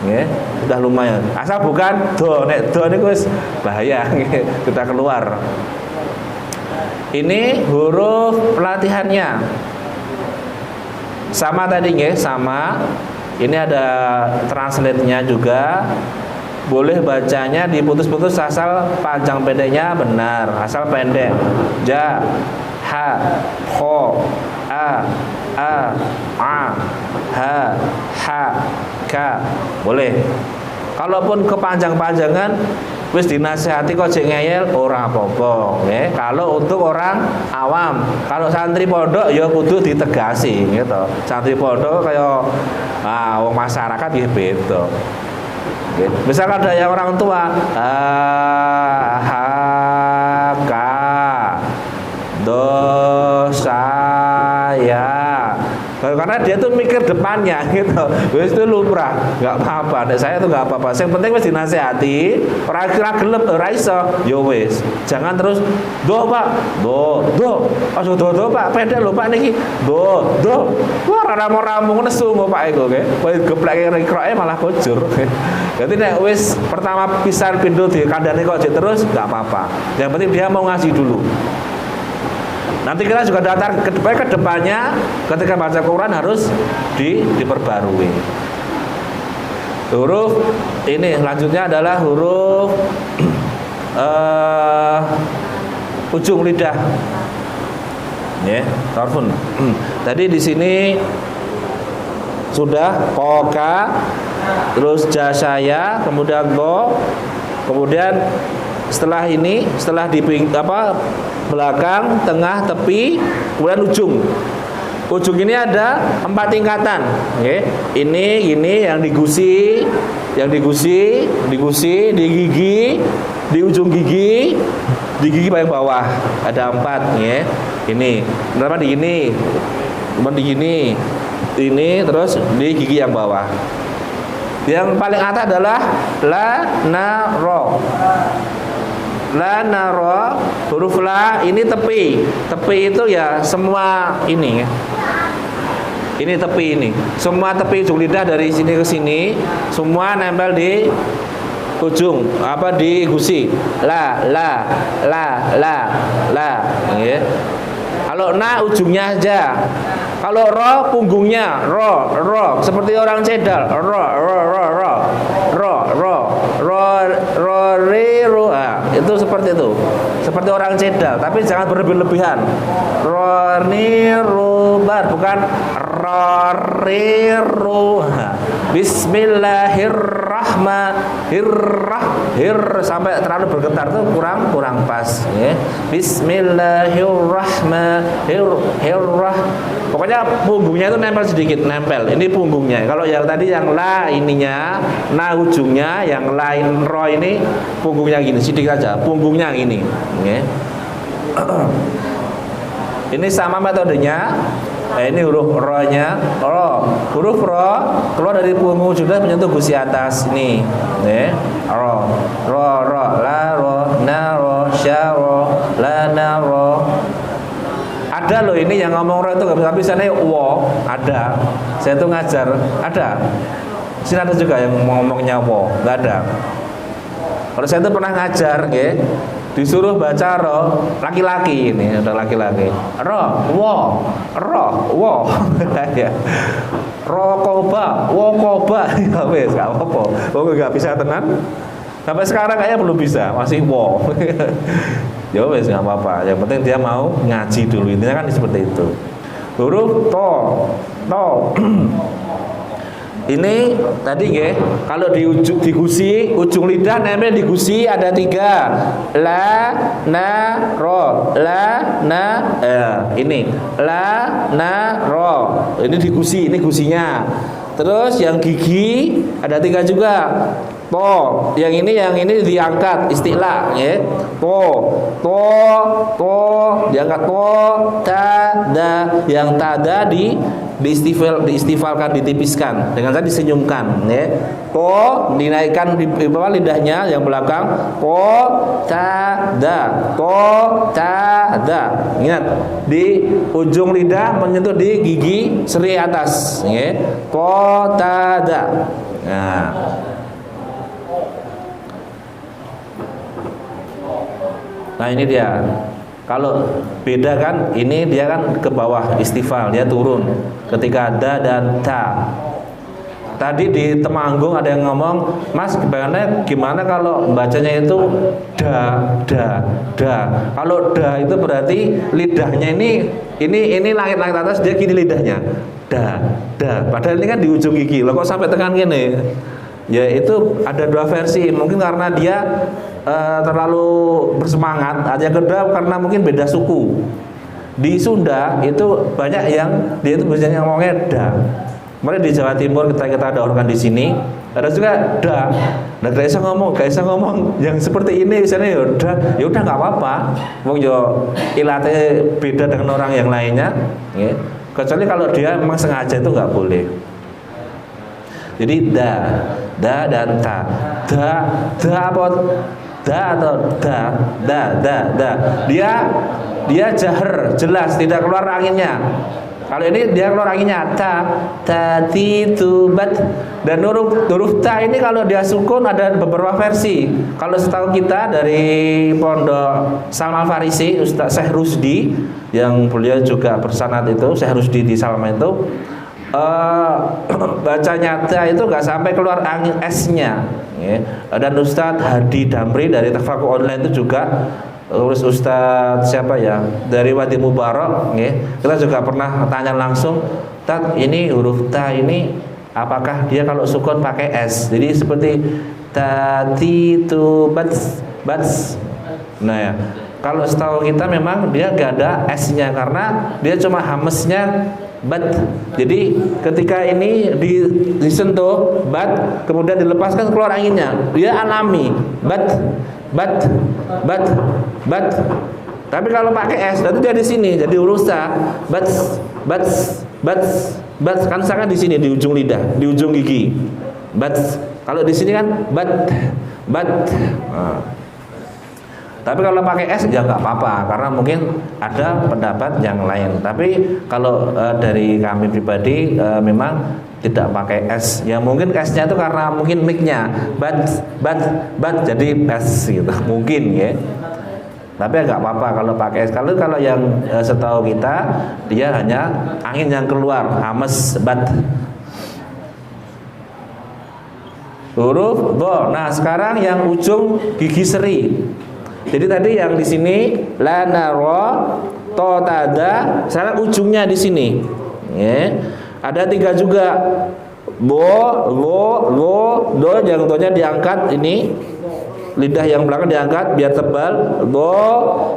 Ya, sudah lumayan. Asal bukan do, nek do niku wis bahaya, kita keluar. Ini huruf pelatihannya. Sama tadi nggih, sama. Ini ada translate-nya juga. Boleh bacanya diputus-putus asal panjang pendeknya benar, asal pendek. Ja, ha, ho, a, ha, ka. Boleh. Kalaupun kepanjang-panjangan wis dinasihati kok jek ngeyel ora apa-apa nggih. Kalau untuk orang awam, kalau santri pondok ya kudu ditegasi gitu. Santri pondok kaya wong masyarakat nggih beda. Nggih. Misal ada yang orang tua saya karena dia tuh mikir depannya gitu, wis itu lumrah, nggak apa-apa. Nek saya tuh nggak apa-apa. Yang penting wis dinasehati, ora kira gelem ora iso, yo wis. Jangan terus do Pak, do, aja do Pak, pendek lho Pak niki, do. Wah ramu-ramu nesu kok Pak iku nggih. Kowe gepleke rikroke malah bocor. Jadi nek wis pertama pisan pindho dikandani kok terus nggak apa-apa. Yang penting dia mau ngasih dulu. Nanti kita juga datar ke depannya ketika baca Quran harus diperbarui. Huruf ini selanjutnya adalah huruf ujung lidah. Ya, tarfun. Tadi di sini sudah koka, terus jasaya, kemudian bo, kemudian setelah ini, setelah di belakang, tengah, tepi, kemudian ujung. Ujung ini ada 4 tingkatan. Okay. Ini yang digusi, di gigi, di ujung gigi, di gigi paling bawah ada 4. Ya. Ini, pertama di gini, kemudian di gini, ini, terus di gigi yang bawah. Yang paling atas adalah la, na, ro. La naro, huruf la ini tepi. Tepi itu ya semua ini ya. Ini tepi ini. Semua tepi ujung lidah dari sini ke sini semua nempel di ujung di gusi. La. Ya. Kalau na ujungnya aja. Kalau ro punggungnya, ro seperti orang cedal. Ro. Itu seperti itu. Seperti orang cedal, tapi jangan berlebih-lebihan. Ro ni rubar bukan Bismillahirrahmanirrahim sampai terlalu bergetar tuh kurang pas ya. Bismillahirrahmanirrahim. Pokoknya punggungnya itu nempel sedikit, nempel. Ini punggungnya. Kalau yang tadi yang la ininya, na ujungnya, yang lain ro ini punggungnya gini, sedikit aja. Punggungnya gini. Ya. Ini sama metodenya. Ini huruf ro-nya, huruf ro keluar dari punggung sudah menyentuh gusi atas nih, ro, la ro, na ro, sya ro, la na ro. Ada loh ini yang ngomong ro itu nggak bisa nih wo, ada. Saya tuh ngajar, ada. Sini ada juga yang ngomongnya wo, nggak ada. Kalau saya tuh pernah ngajar, disuruh baca ro, laki-laki ini, udah laki-laki. Ro, wo, ya. Ro koba, wo koba, ya wes, nggak apa-apa. Oh nggak bisa tenan. Sampai sekarang kayaknya belum bisa, masih wo. Ya wes nggak apa-apa. Yang penting dia mau ngaji dulu, intinya kan seperti itu. Huruf to. Ini tadi kalau di gusi ujung lidah nempel di gusi ada 3, la, na, ro, la, na, ini la, na, ro. Ini di gusi, ini gusinya. Terus yang gigi ada 3 juga. To, yang ini diangkat istilah, to, diangkat to, ta, da, yang tada diistifalkan, ditipiskan dengan tadi disenyumkan, to dinaikkan di bawah lidahnya yang belakang, to, ta, da, ingat di ujung lidah menyentuh di gigi seri atas, to, ta, da. Nah ini dia. Kalau beda kan, ini dia kan ke bawah istifal, dia turun ketika da dan ta. Tadi di Temanggung ada yang ngomong, Mas gimana kalau bacanya itu da. Kalau da itu berarti lidahnya ini langit-langit atas, dia gini lidahnya. Da. Padahal ini kan di ujung gigi. Loh kok sampai tekan gini? Ya itu ada 2 versi. Mungkin karena dia terlalu bersemangat, aja kedua karena mungkin beda suku. Di Sunda itu banyak yang dia itu biasanya ngomongnya da. Mereka di Jawa Timur kita ada organ di sini, ada juga da. Nah, gak bisa ngomong yang seperti ini misalnya ya udah nggak apa-apa. Wong yo ilate beda dengan orang yang lainnya, kecuali kalau dia memang sengaja itu nggak boleh. Jadi da dan ta. Da apa? Da atau da. Dia jahar, jelas, tidak keluar anginnya. Kalau ini dia keluar anginnya, ta, ti, tu, bat. Dan huruf ta ini kalau dia sukun ada beberapa versi. Kalau setahu kita dari Pondok Salman Farisi, Ustaz Syekh Rusdi, yang beliau juga bersanad itu, Syekh Rusdi di Salman itu, bacanya ta itu nggak sampai keluar angin S-nya. Dan Ustadz Hadi Damri dari Tafakuh Online itu juga, terus Ustadz siapa ya dari Wadi Mubarak, kita juga pernah tanya langsung, Tat, ini huruf ta ini apakah dia kalau sukun pakai S? Jadi seperti tati tu bats. Nah ya, kalau setahu kita memang dia gak ada S-nya karena dia cuma hamesnya bat. Jadi ketika ini disentuh bat, kemudian dilepaskan keluar anginnya, dia alami bat. Tapi kalau pakai S, berarti dia di sini jadi huruf ta, bats kan sangat di sini di ujung lidah, di ujung gigi. Bats. Kalau di sini kan bat. Nah. Tapi kalau pakai S ya nggak apa-apa, karena mungkin ada pendapat yang lain. Tapi kalau dari kami pribadi memang tidak pakai S. Ya mungkin S-nya itu karena mungkin mic-nya bat jadi S gitu. Mungkin ya. Tapi nggak apa-apa kalau pakai S. Kalau yang setahu kita dia hanya angin yang keluar, hames bat. Huruf do. Nah, sekarang yang ujung gigi seri. Jadi tadi yang di sini la naro to tada, sekarang ujungnya di sini. Ya. Ada 3 juga. Bo, lo, do, yang donya diangkat ini. Lidah yang belakang diangkat biar tebal. Bo,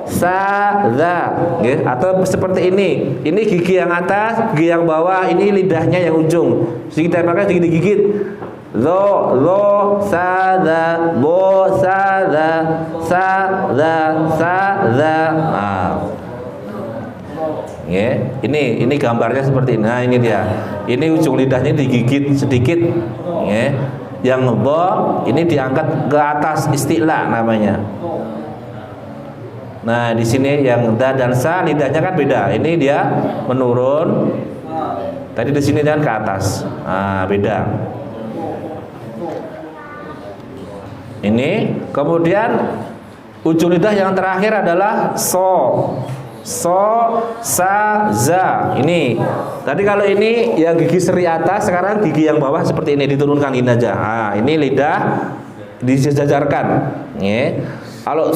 sa, za. Okay. Atau seperti ini. Ini gigi yang atas, gigi yang bawah. Ini lidahnya yang ujung. Jadi kita pakai digigit. Lo, sa, za. Bo, sa, za. Sa, za, sa, za. Nah. Yeah. Ini gambarnya seperti ini. Nah, ini dia. Ini ujung lidahnya digigit sedikit. Yeah. Yang bo ini diangkat ke atas, isti'la namanya. Nah, di sini yang da dan sa lidahnya kan beda. Ini dia menurun. Tadi di sini kan ke atas. Nah, beda. Ini kemudian ujung lidah yang terakhir adalah so, sa, za. Ini. Tadi kalau ini yang gigi seri atas, sekarang gigi yang bawah seperti ini diturunkan ini aja. Nah, ini lidah disejajarkan. Kalau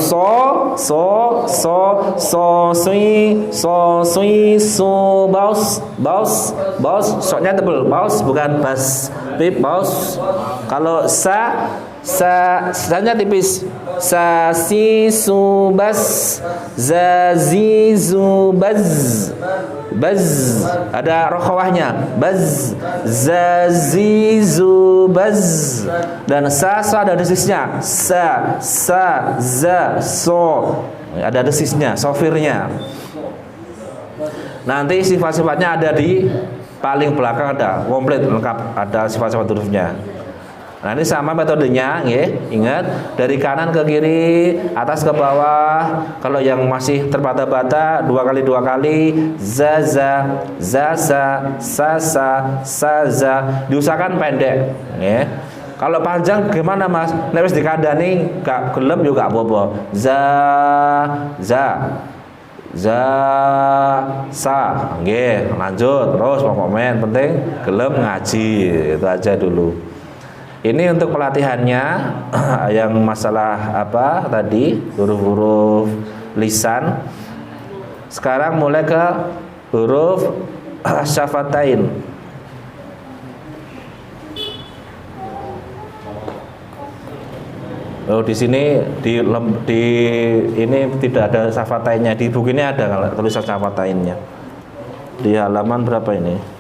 baus, soknya tebel, baus bukan bas, pip, baus. Kalau sa-nya tipis. Sa, si, su, bas, za, zi, zu, baz. Ada rokhawahnya. Baz, za, zi, zu, baz. Dan sa ada desisnya. Sa, za, so. Ada desisnya, sofirnya. Nanti sifat-sifatnya ada di paling belakang, ada komplit lengkap, ada sifat-sifat hurufnya. Nah, ini sama metodenya, ingat, dari kanan ke kiri, atas ke bawah. Kalau yang masih terbata-bata 2 kali, za, sa, za. Diusahakan pendek. Kalau panjang gimana Mas? Nek wis dikandani gak gelem yo gak apa-apa. Za, sa. Lanjut terus pokoknya penting gelem ngaji. Itu aja dulu. Ini untuk pelatihannya yang masalah apa tadi, huruf-huruf lisan. Sekarang mulai ke huruf syafatain. Oh, di sini di ini tidak ada syafatainnya. Di buku ini ada kalau tulisan syafatainnya. Di halaman berapa ini?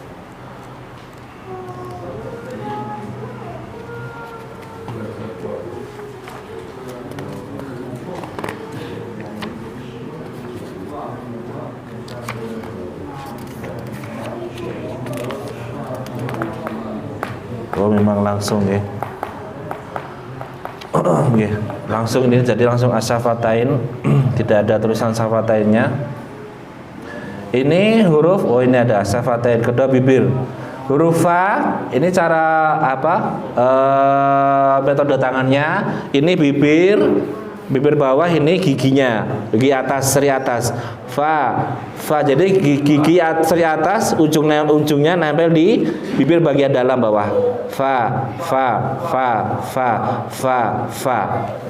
Oh, memang langsung ya. Langsung ini jadi langsung asyafatain. Tidak ada tulisan syafatainnya. Ini huruf, oh ini ada asyafatain, kedua bibir. Huruf fa, ini cara apa? Metode tangannya. Ini bibir bawah, ini giginya, gigi atas, seri atas. Fa. Jadi gigi seri atas ujungnya nempel di bibir bagian dalam bawah. Fa.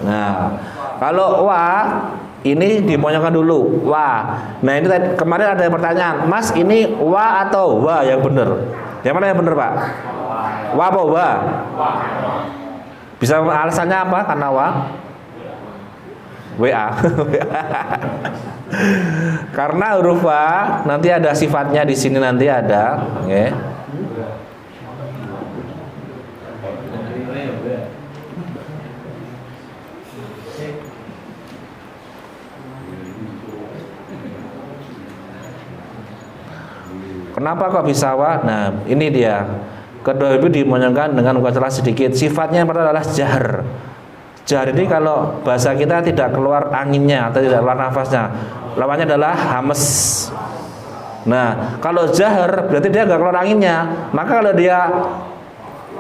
Nah, kalau wa ini dimonyongkan dulu. Wa. Nah, ini kemarin ada pertanyaan, Mas ini wa atau wa yang benar? Yang mana yang benar, Pak? Wa apa wa? Bisa alasannya apa? Karena wa? WA. Karena huruf wa nanti ada sifatnya di sini nanti ada, Kenapa kok bisa wa? Nah, ini dia. Kedua itu dimonyongkan dengan muka sedikit. Sifatnya yang pertama adalah jahr. Jahr ini kalau bahasa kita tidak keluar anginnya atau tidak keluar nafasnya, lawannya adalah hames. Nah, kalau jahr berarti dia nggak keluar anginnya. Maka kalau dia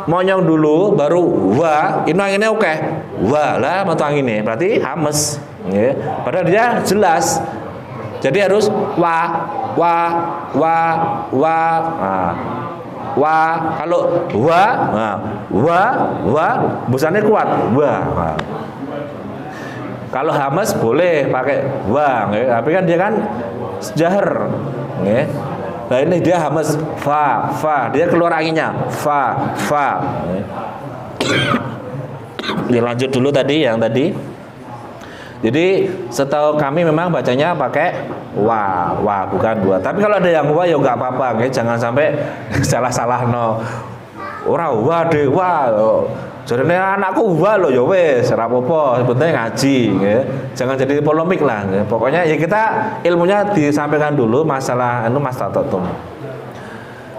monyong dulu baru wa, ini anginnya oke. Wa lah metu anginnya, berarti hames. Padahal dia jelas. Jadi harus wa. Nah, wa, kalau wa busannya kuat, wa. Nah. Kalau hamas boleh pakai wa, tapi kan dia kan jahr, Nah ini dia hamas fa, dia keluar anginnya fa. Dilanjut dulu tadi yang tadi. Jadi setahu kami memang bacanya pakai wa bukan dua. Tapi kalau ada yang wa ya nggak apa-apa, ya. Jangan sampai salah no. Ora wa de wa. Jarene anakku wa lo ya wis, ora apa-apa, penting ngaji, ya. Jangan jadi polemik lah. Ya. Pokoknya ya kita ilmunya disampaikan dulu masalah mastatotum.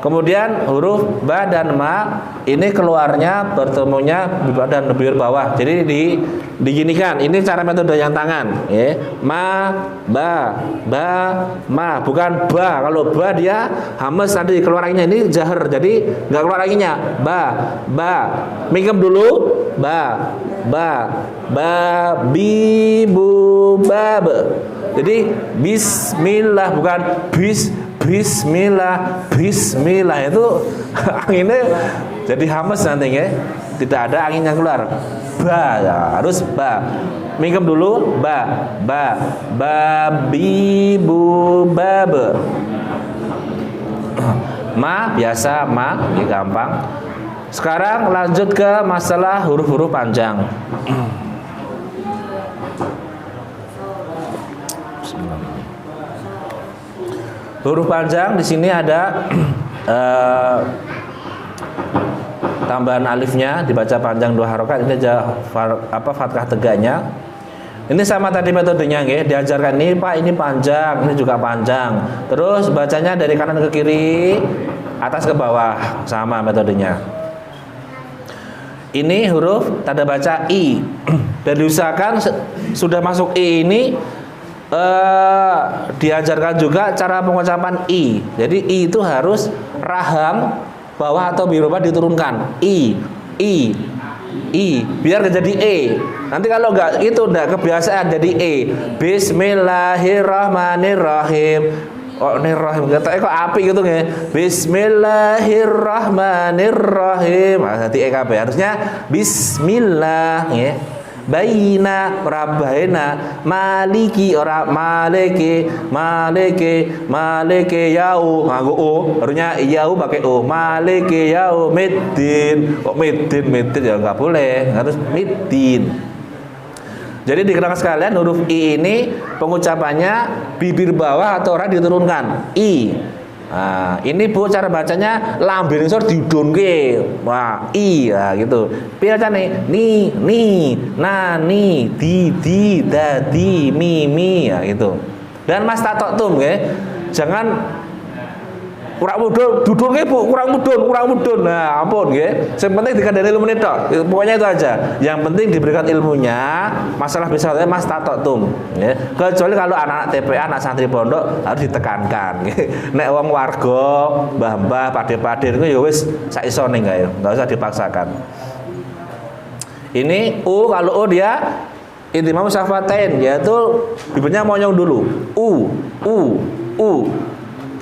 Kemudian huruf ba dan ma ini keluarnya bertemunya dan lebih bawah. Jadi diginikan. Ini cara metode yang tangan, ya. Ma, ba, ma, bukan ba. Kalau ba dia hamas tadi keluar anginnya, ini jahar. Jadi nggak keluar anginnya. Ba. Mingkem dulu. Ba, bi, bu, ba. Jadi bismillah bukan Bismillah itu anginnya jadi hamas nanti ya, tidak ada angin yang keluar. Ba ya, harus ba. Mingkem dulu ba bi bu ba be. Ma biasa ma, ini gampang. Sekarang lanjut ke masalah huruf-huruf panjang. Huruf panjang di sini ada tambahan alifnya, dibaca panjang 2 harokat. Ini aja fathah tegaknya. Ini sama tadi metodenya, nggih. Diajarkan ini Pak, ini panjang, ini juga panjang. Terus bacanya dari kanan ke kiri, atas ke bawah, sama metodenya. Ini huruf tanda baca I. Dan diusahakan sudah masuk I ini diajarkan juga cara pengucapan I. Jadi I itu harus rahang bawah atau birubah diturunkan. I biar gak jadi E. Nanti kalau enggak itu enggak kebiasaan jadi E. Bismillahirrahmanirrahim. Oh nirrahim kata kok api gitu nggih. Bismillahirrahmanirrahim. Nanti E kabeh harusnya bismillah nggih. Baina ora baina, maliki ora maliki yau nganggo o, harusnya yau pakai o, maliki yau middin. Kok middin ya enggak boleh, harus middin. Jadi dikenakan sekalian huruf I ini pengucapannya bibir bawah atau ora diturunkan. I. Nah, ini Bu cara bacanya lambe ngisor diudunke. Wah, I ya gitu. Piye bacane? Ni, na, ni, di, dadi, mi ya gitu. Dan mastatotum nggih. Jangan kurang mudun, dudunke Bu, kurang mudun. Nah, ampun nggih. Sing penting dikandani ilmu tok. Pokoknya itu aja. Yang penting diberikan ilmunya, masalah bisa mastatotum nggih. Kecuali kalau anak-anak TPA, anak santri pondok harus ditekankan nggih. Nek wong warga, mbah-mbah, pade-pade niku ya wis sak isone ya, enggak usah dipaksakan. Ini U, kalau U dia intimam syafatain, yaitu bibirnya monyong dulu. U.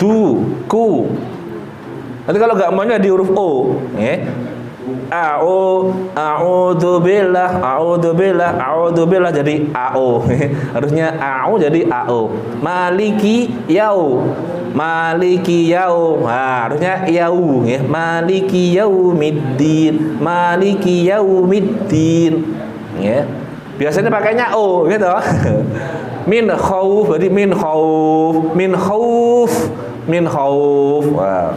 Du, ku. Nanti kalau nggak maunya di huruf O, ya. A'udzubillah jadi AO. Harusnya AO jadi AO. Maliki yau. Nah, harusnya yau, ya. Maliki yaumiddin. Ya. Biasanya pakainya O, gitu. Min khauf, berarti min khauf. Wow.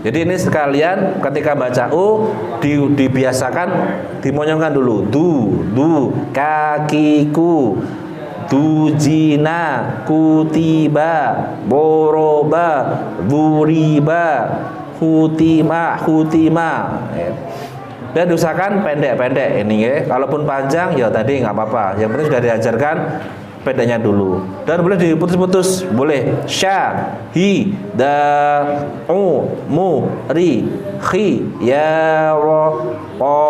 Jadi ini sekalian ketika baca U dibiasakan dimonyongkan dulu. Du, kakiku. Dujina, kutiba, boroba, buriba, hutima. Dan diusahakan pendek-pendek ini ya. Kalaupun panjang ya tadi nggak apa-apa. Yang penting sudah diajarkan pendeknya dulu. Dan boleh diputus-putus, boleh. Sya, hi, da, u, mu, ri, khi, ya, ro, o,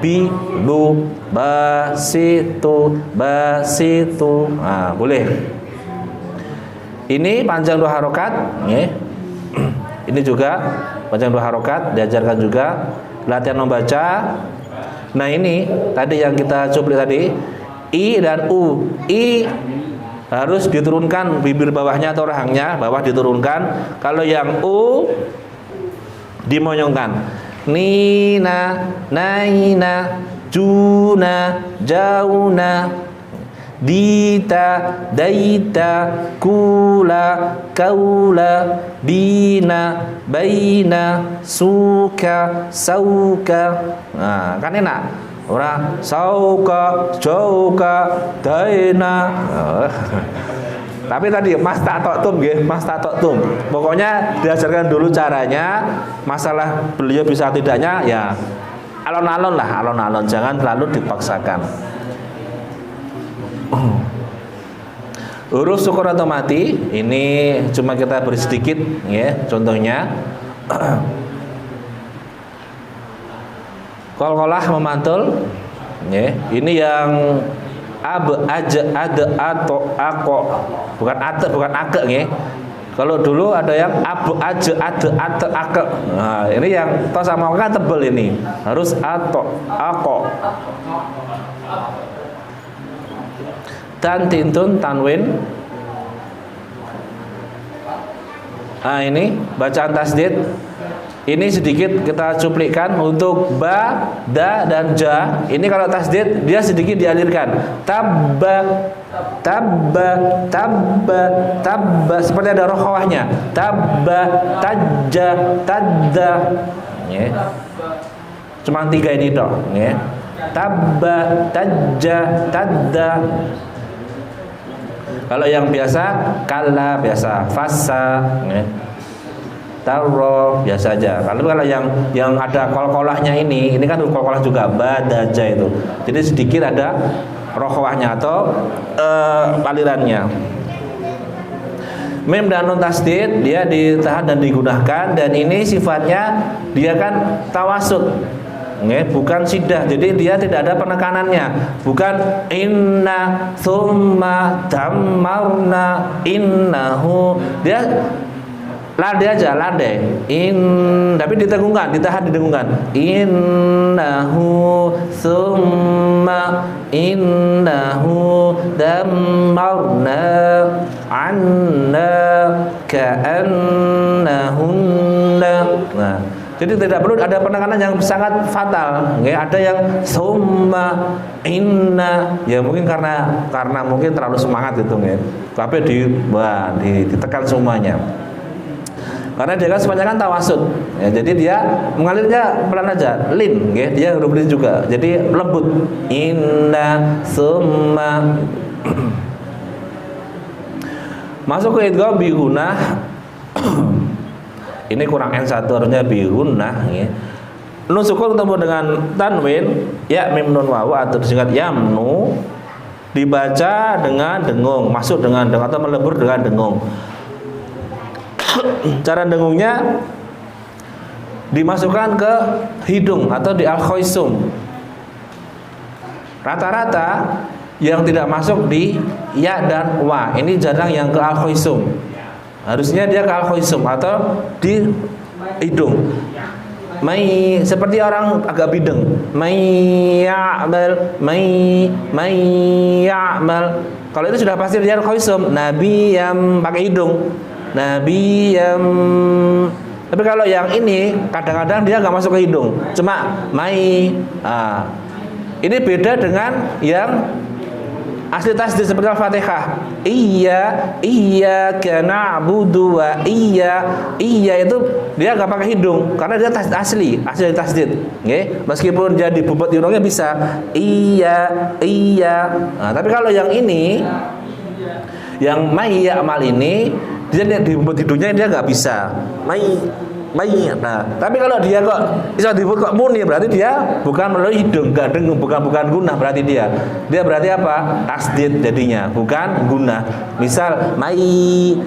bi, lu, basitu. Nah, boleh. Ini panjang 2 harokat, ya. Ini juga panjang 2 harokat, diajarkan juga. Latihan membaca. Nah ini tadi yang kita cuplik tadi I dan U. I harus diturunkan bibir bawahnya atau rahangnya, bawah diturunkan. Kalau yang U dimonyongkan. Nina, naina, juna, jauna, dita, daita, kula, kaula, bina, baina, suka, sauka. Nah, kan enak. Ora sauka, jauka, daina. Tapi tadi mas tak tum nggih, mas tak tum. Pokoknya diajarkan dulu caranya. Masalah beliau bisa tidaknya ya alon-alon lah, alon-alon, jangan terlalu dipaksakan. Huruf sukun atau mati ini cuma kita beri sedikit ya, contohnya qalqalah memantul ya. Ini yang ab, aja, ada, ato, ako, bukan ate, bukan ake nggih. Kalau dulu ada yang ab, aja, ade, ate, ake. Nah, ini yang to sama kan tebel ini. Harus ato, ako. Tan, tintun, tanwin. Nah, ini bacaan tasdid. Ini sedikit kita cuplikkan untuk ba, da, dan ja. Ini kalau tasdid dia sedikit dialirkan. Tabba, tabba, tabba, tabba. Seperti ada rokhawahnya. Tabba, tajja, tadda. Ya. Cuma 3 ini dong. Ya. Tabba, tajja, tadda. Kalau yang biasa, kalla biasa, fasa. Ya. Taro biasa aja. Kalau yang ada qalqalahnya ini kan qalqalah juga badaja itu. Jadi sedikit ada rokhwahnya atau alirannya. Mim dan nun tasdid dia ditahan dan digunakan, dan ini sifatnya dia kan tawasud. Bukan sidah, jadi dia tidak ada penekanannya. Bukan inna tsumma dammarna innahu, dia lade aja, lade. Tapi ditengungkan, ditahan, didengungkan. Innahu summa innahu dammarna anna ka'annahunna. Nah, jadi tidak perlu ada penekanan yang sangat fatal. Ada yang summa inna, ya mungkin karena mungkin terlalu semangat itu tapi ditekan semuanya. Karena dia kan sepanjang kan tawasud ya, jadi dia mengalirnya pelan aja, lin ya, dia huruf lin juga, jadi lembut. Inna summa. Masuk ke idgham bi gunnah. Ini kurang N1, harusnya bi gunnah ya. Nun sukun ketemu dengan tanwin ya, mim nun wawu atau disingkat yamnu, dibaca dengan dengung, masuk dengan dengung atau melebur dengan dengung. Cara dengungnya dimasukkan ke hidung atau di al-khoisum. Rata-rata yang tidak masuk di ya dan wa, ini jarang yang ke al-khoisum. Harusnya dia ke al-khoisum atau di hidung. Seperti orang agak bideng. May ya'mal. Kalau itu sudah pasti dia al-khoisum. Nabi yang pakai hidung. Nabi yang, tapi kalau yang ini kadang-kadang dia nggak masuk ke hidung, cuma mai. Ini beda dengan yang asli tasdid seperti Al-Fatihah. Iya karena na'budu wa iya itu dia nggak pakai hidung karena dia asli tasdid. Meskipun dia dibobot hidungnya bisa iya. Tapi kalau yang ini, yang mai ya'mal ini, dia dibobot hidungnya dia nggak bisa mai. Nah, tapi kalau dia kok bisa disebut kok muni, berarti dia bukan melalui hidung, nggak dengung, bukan gunnah, berarti dia berarti apa? Tasdid jadinya, bukan gunnah. Misal mai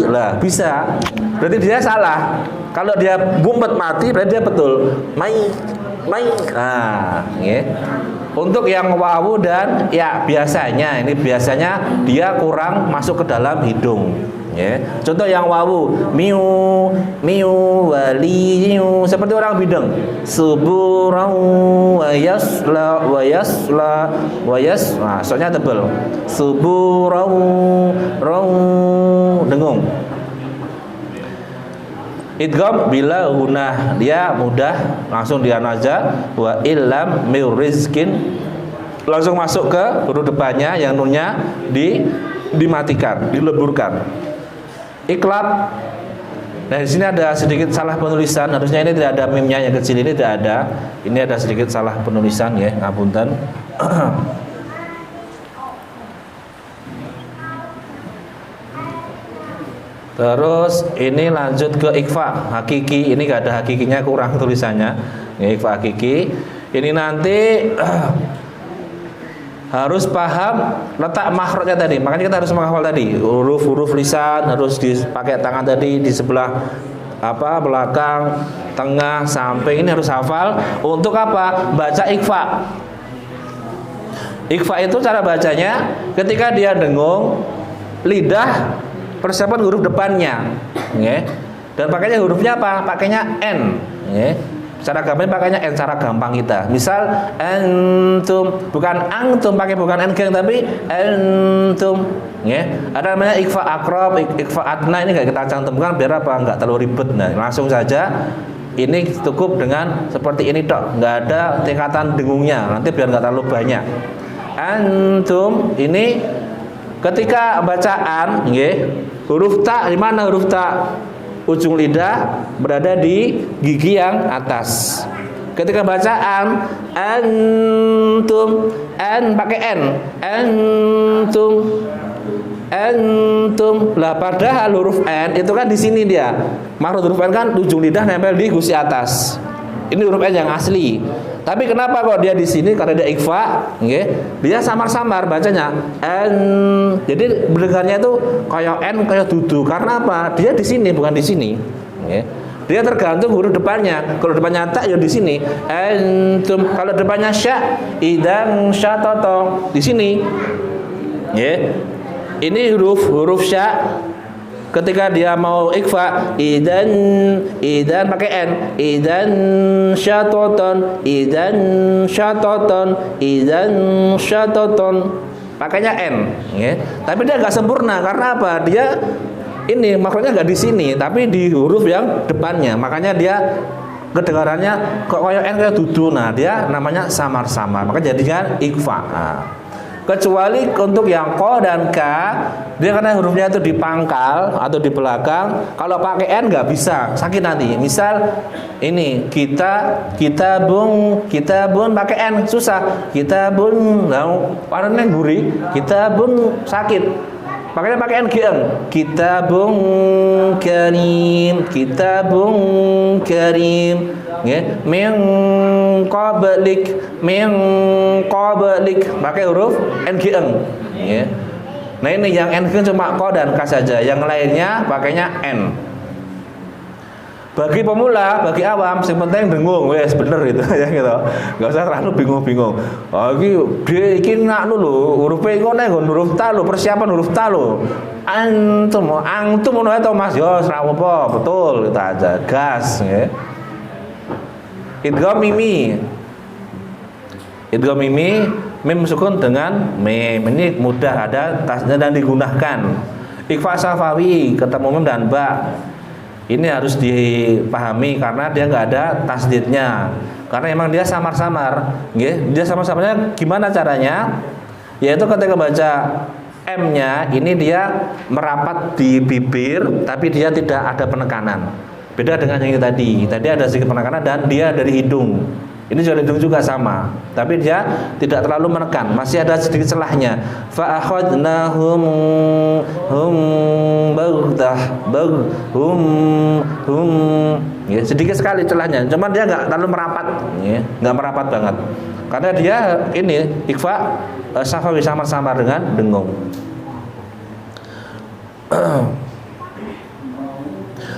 lah bisa, berarti dia salah. Kalau dia bumpet mati, berarti dia betul mai. Nah, untuk yang wawu dan ya biasanya dia kurang masuk ke dalam hidung. Ya. Contoh yang wawu, miu miu waliyu, seperti orang bideng. Suburau wa yasla wa yasla wa yas. Nah, soalnya tebal. Suburau rau dengung. Idgham bila gunah, dia mudah langsung dia naja. Wa illam mir rizkin, langsung masuk ke huruf depannya yang nunnya dimatikan, dileburkan. Iklab. Nah, di sini ada sedikit salah penulisan. Harusnya ini tidak ada mimnya yang kecil ini tidak ada. Ini ada sedikit salah penulisan ya, ngapunten. Terus ini lanjut ke ikhfa hakiki. Ini gak ada hakikinya, kurang tulisannya. Ya, ikhfa hakiki. Ini nanti harus paham letak makhrajnya tadi. Makanya kita harus menghafal tadi huruf-huruf lisan, harus dipakai tangan tadi di sebelah belakang, tengah, samping. Ini harus hafal. Untuk apa? Baca ikhfa. Ikhfa itu cara bacanya ketika dia dengung, lidah persiapan huruf depannya, ya. Dan pakainya hurufnya apa? Pakainya N, ya. Cara gampang pakainya N, cara gampang kita. Misal antum, bukan angtum, pakai bukan engking tapi antum, ya. Ada namanya ikhfa akrab, ikhfa adna, ini enggak kita cantumkan biar apa? Enggak terlalu ribet. Nah, langsung saja ini cukup dengan seperti ini tok, enggak ada tingkatan dengungnya. Nanti biar enggak terlalu banyak. Antum ini ketika bacaan, ya, huruf ta di mana huruf ta? Ujung lidah berada di gigi yang atas. Ketika bacaan antum, an pakai n, antum. Lah padahal huruf n itu kan di sini dia. Makhraj huruf n kan ujung lidah nempel di gusi atas. Ini huruf n yang asli. Tapi kenapa kok dia di sini? Karena dia ikhfa, okay? Dia samar-samar bacanya n. Jadi mendengarnya itu kayak n, kayak dudu. Karena apa? Dia di sini bukan di sini. Okay? Dia tergantung huruf depannya. Kalau depannya ta ya di sini. Antum. Kalau depannya sya, idang syatoto di sini. Okay? Ini huruf sya. Ketika dia mau ikhfa, idan pakai n, idan syatoton, pakainya n, ya. Tapi dia nggak sempurna karena apa? Dia ini makhrajnya nggak di sini, tapi di huruf yang depannya. Makanya dia kedengarannya kok kayak n kayak dudu. Nah, dia namanya samar-samar. Maka jadinya ikhfa. Nah. Kecuali untuk yang ko dan ka, dia karena hurufnya itu di pangkal atau di belakang. Kalau pakai n nggak bisa, sakit nanti. Misal ini kitabun pakai n susah. Kitabun, warnanya gurih. Kitabun sakit. Makanya pakai n geng. Kitabun karim. Ya, min qablik pakai huruf ngeng, ya. Nah, ini yang ngeng cuma ko dan ka saja, yang lainnya pakainya n. Bagi pemula, bagi awam, yang penting dengung, wes bener itu ya gitu. Enggak usah terlalu bingung-bingung. Oh, iki nak lho, huruf e ngono nggon huruf ta lho, persiapan huruf ta lho. Antum ngono ae to Mas, yo ora apa-apa, betul itu aja. Gas, ya. Idgham mimi, mim sukun dengan mim. Ini mudah, ada tasnya dan digunakan. Ikhfa safawi ketemu mim dan ba. Ini harus dipahami karena dia nggak ada tasdidnya. Karena emang dia samar-samar, Dia samar-samarnya gimana caranya? Yaitu ketika baca M-nya ini dia merapat di bibir, tapi dia tidak ada penekanan. Beda dengan yang tadi. Tadi ada sedikit penekanan dan dia dari hidung. Ini juga hidung juga sama, tapi dia tidak terlalu menekan, masih ada sedikit celahnya. Fa akhadnahum ya, sedikit sekali celahnya. Cuman dia nggak terlalu merapat, ya, nggak merapat banget. Karena dia ini ikhfa safawi samar-samar dengan dengung.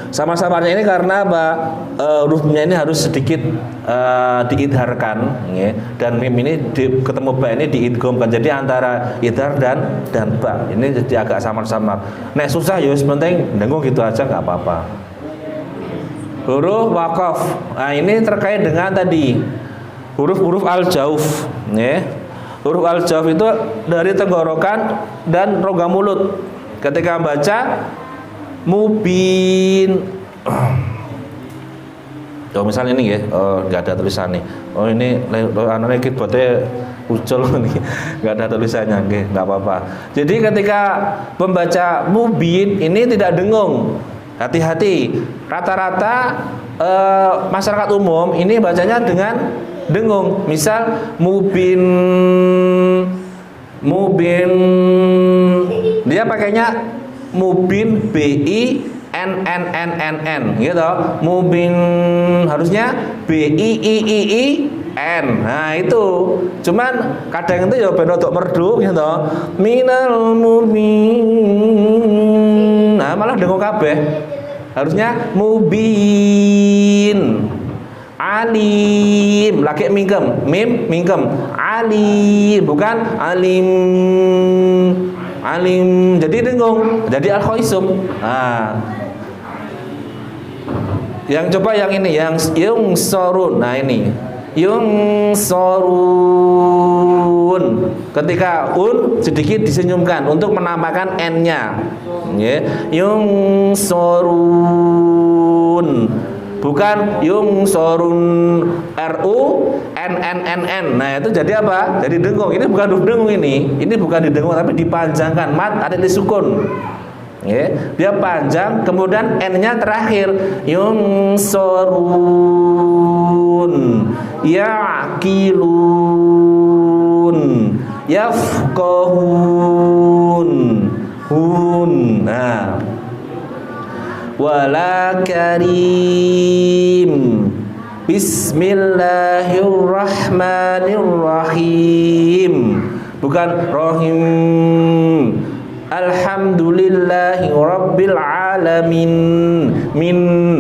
Samar-samarnya ini karena apa? Hurufnya ini harus sedikit diidharkan, ya. Dan mim ini ketemu ba ini diidghamkan. Jadi antara idhar dan ba ini jadi agak samar-samar. Nek susah ya penting dengung gitu aja nggak apa-apa. Huruf waqaf. Nah, ini terkait dengan tadi huruf-huruf al-jauf, ya. Huruf al-jauf itu dari tenggorokan dan rongga mulut. Ketika baca mubin. Oh, misalnya ini ya, nggak ada tulisannya. Oh ini anaknya keyboardnya ucul nih, nggak ada tulisannya, nggak apa-apa. Jadi ketika membaca mubin ini tidak dengung. Hati-hati. Rata-rata masyarakat umum ini bacanya dengan dengung. Misal mubin, dia pakainya mubin BINNNNN gitu. Mubin harusnya BIIIN. Nah itu. Cuman kadang itu ya ben rodok merdu gitu. Minal mubin. Nah malah dengung kabeh. Harusnya mubin. Alim, lagi mingkem, mingkem, alim, bukan alim, jadi dengung, jadi al-khaisum. Nah, yang coba yang ini, yang yung sorun, nah ini, yung sorun, ketika sedikit disenyumkan untuk menambahkan n-nya, yeah. Yung sorun. Bukan yung sorun RUNNNN. Nah itu jadi apa? Jadi dengung. Ini bukan huruf dengung ini. Ini bukan didengung tapi dipanjangkan. Mat ada di sukun. Ya, dia panjang. Kemudian n-nya terakhir. Yung sorun ya'qilun yafqahun hun. Nah, wala karim bismillahirrahmanirrahim, bukan rohim. Alhamdulillahi rabbil alamin.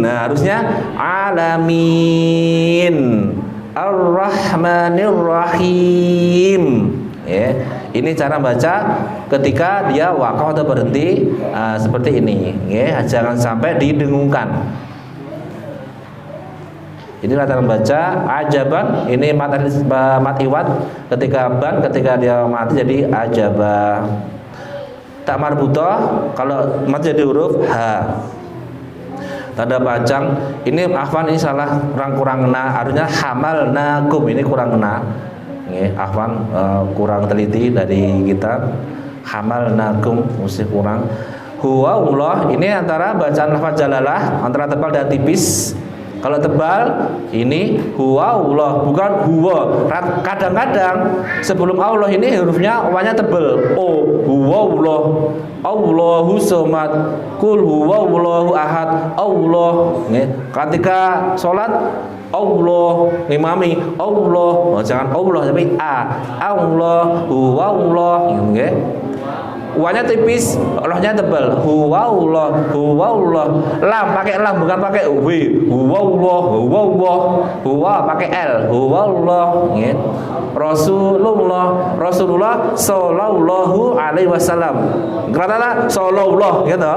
Nah harusnya alamin. Ar-rahmanirrahim, ya. Ini cara baca ketika dia waqaf atau berhenti seperti ini, ya. Jangan sampai didengungkan. Ini cara baca ajaban. Ini mat iwat ketika ban, ketika dia mati jadi ajabah. Tak marbutah kalau mat jadi huruf ha. Tanda panjang ini afwan, ini salah, kurang kena. Harusnya hamal nakum, ini kurang kena. Afwan, kurang teliti dari kita. Hamal nakum mesti kurang. Huwa Allah ini antara bacaan lafaz jalalah antara tebal dan tipis. Kalau tebal ini huwa Allah, bukan huwa. Kadang-kadang sebelum Allah ini hurufnya awalnya tebal. Oh, huwa Allah. Allahu somad. Kul huwa Allahu ahad. Allah. Ketika sholat Allah, ngimami Allah. Oh, jangan Allah tapi a. Allah, huwa Allah. Nggih. Wanya tipis, Allahnya tebal. Huwa Allah, huwa Allah. Lam pakai lam bukan pakai w. Huwa Allah, huwa Allah. Huwa pakai l. Huwa Allah. Rasulullah, Rasulullah sallallahu alaihi wasallam. Katakanlah sallallahu gitu.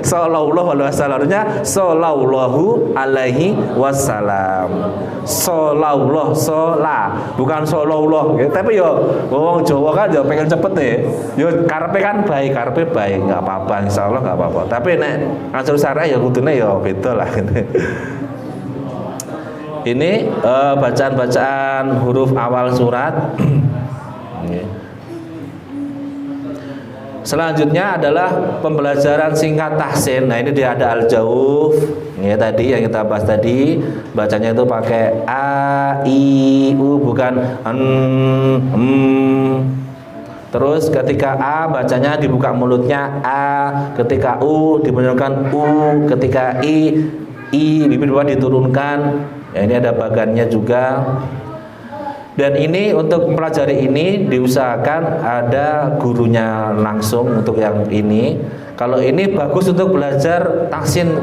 Sallallahu alaihi wasallam. Artinya sallallahu alaihi wasallam. Sallallahu bukan sallallahu. Tapi yo wong Jawa kan yo pengen cepet deh. Yo karepe kan baik, nggak apa-apa, insyaallah nggak apa-apa. Tapi nek ngatur syarah ya kudune ya beda lah gitu. Ini bacaan-bacaan huruf awal surat. Selanjutnya adalah pembelajaran singkat tahsin. Nah ini dia ada al-jauf. Ya tadi yang kita bahas tadi, bacanya itu pakai a, i, u, bukan Terus ketika A bacanya dibuka mulutnya A, ketika U dimunculkan U, ketika I bibir bawah diturunkan. Ya, ini ada bagannya juga. Dan ini untuk mempelajari ini diusahakan ada gurunya langsung untuk yang ini. Kalau ini bagus untuk belajar tahsin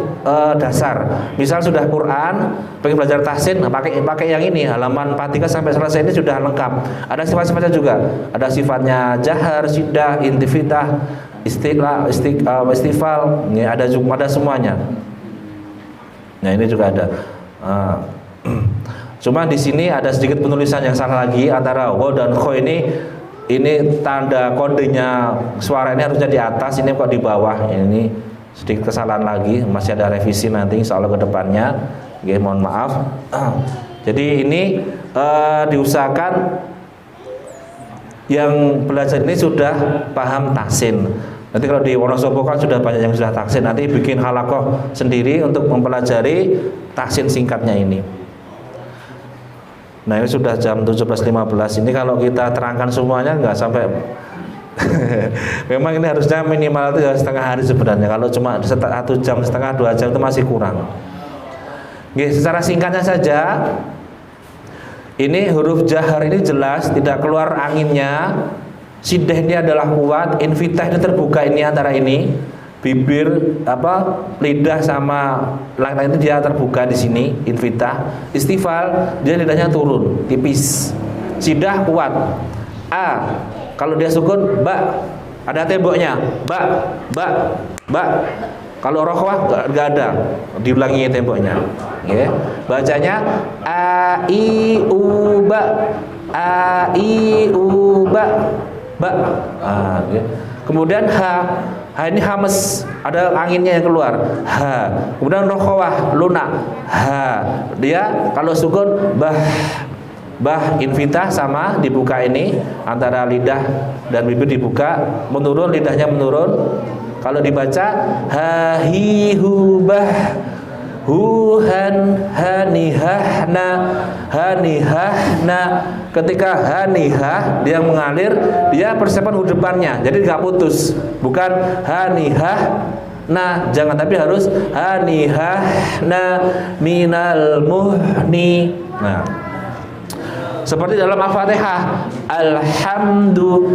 dasar. Misal sudah Quran, pengen belajar tahsin, nah pakai yang ini, halaman 43 sampai selesai ini sudah lengkap. Ada sifat-sifatnya juga. Ada sifatnya jahar, syiddah, intifitah, istilah, istifal, ini ada semuanya. Nah, ini juga ada. Cuma di sini ada sedikit penulisan yang salah lagi antara wo dan kho ini tanda kodenya suara ini harusnya di atas, ini kok di bawah. Ini sedikit kesalahan lagi, masih ada revisi nanti insya Allah ke depannya. Oke, mohon maaf. Jadi ini diusahakan yang belajar ini sudah paham tahsin. Nanti kalau di Wonosobo kan sudah banyak yang sudah tahsin, nanti bikin halakoh sendiri untuk mempelajari tahsin singkatnya ini. Nah, ini sudah jam 17.15. Ini kalau kita terangkan semuanya nggak sampai memang ini harusnya minimal itu ya setengah hari sebenarnya. Kalau cuma 1 jam setengah 2 jam itu masih kurang. Oke, secara singkatnya saja, ini huruf jahar ini jelas tidak keluar anginnya. Siddah ini adalah kuat, infitah ini terbuka ini antara ini, bibir lidah sama langit itu dia terbuka di sini, infitah. Istifal dia lidahnya turun, tipis. Siddah kuat. A kalau dia sukun ba, ada temboknya, ba. Kalau rokhwah nggak ada, diulangi temboknya. Ya. Bacanya a i u ba, a i u ba. Ya. Kemudian ha ini hames, ada anginnya yang keluar. Ha. Kemudian rokhawah lunak. Ha. Dia kalau sukun bah infitah sama dibuka ini antara lidah dan bibir dibuka, menurun, lidahnya menurun. Kalau dibaca ha hi hu bah hu han hanihahna hanihahna. Ketika hanihah dia mengalir, dia persiapan depannya, jadi nggak putus, bukan hanihah nah jangan, tapi harus hanihahna minal muhni. Nah, seperti dalam Al-Fatihah, alhamdu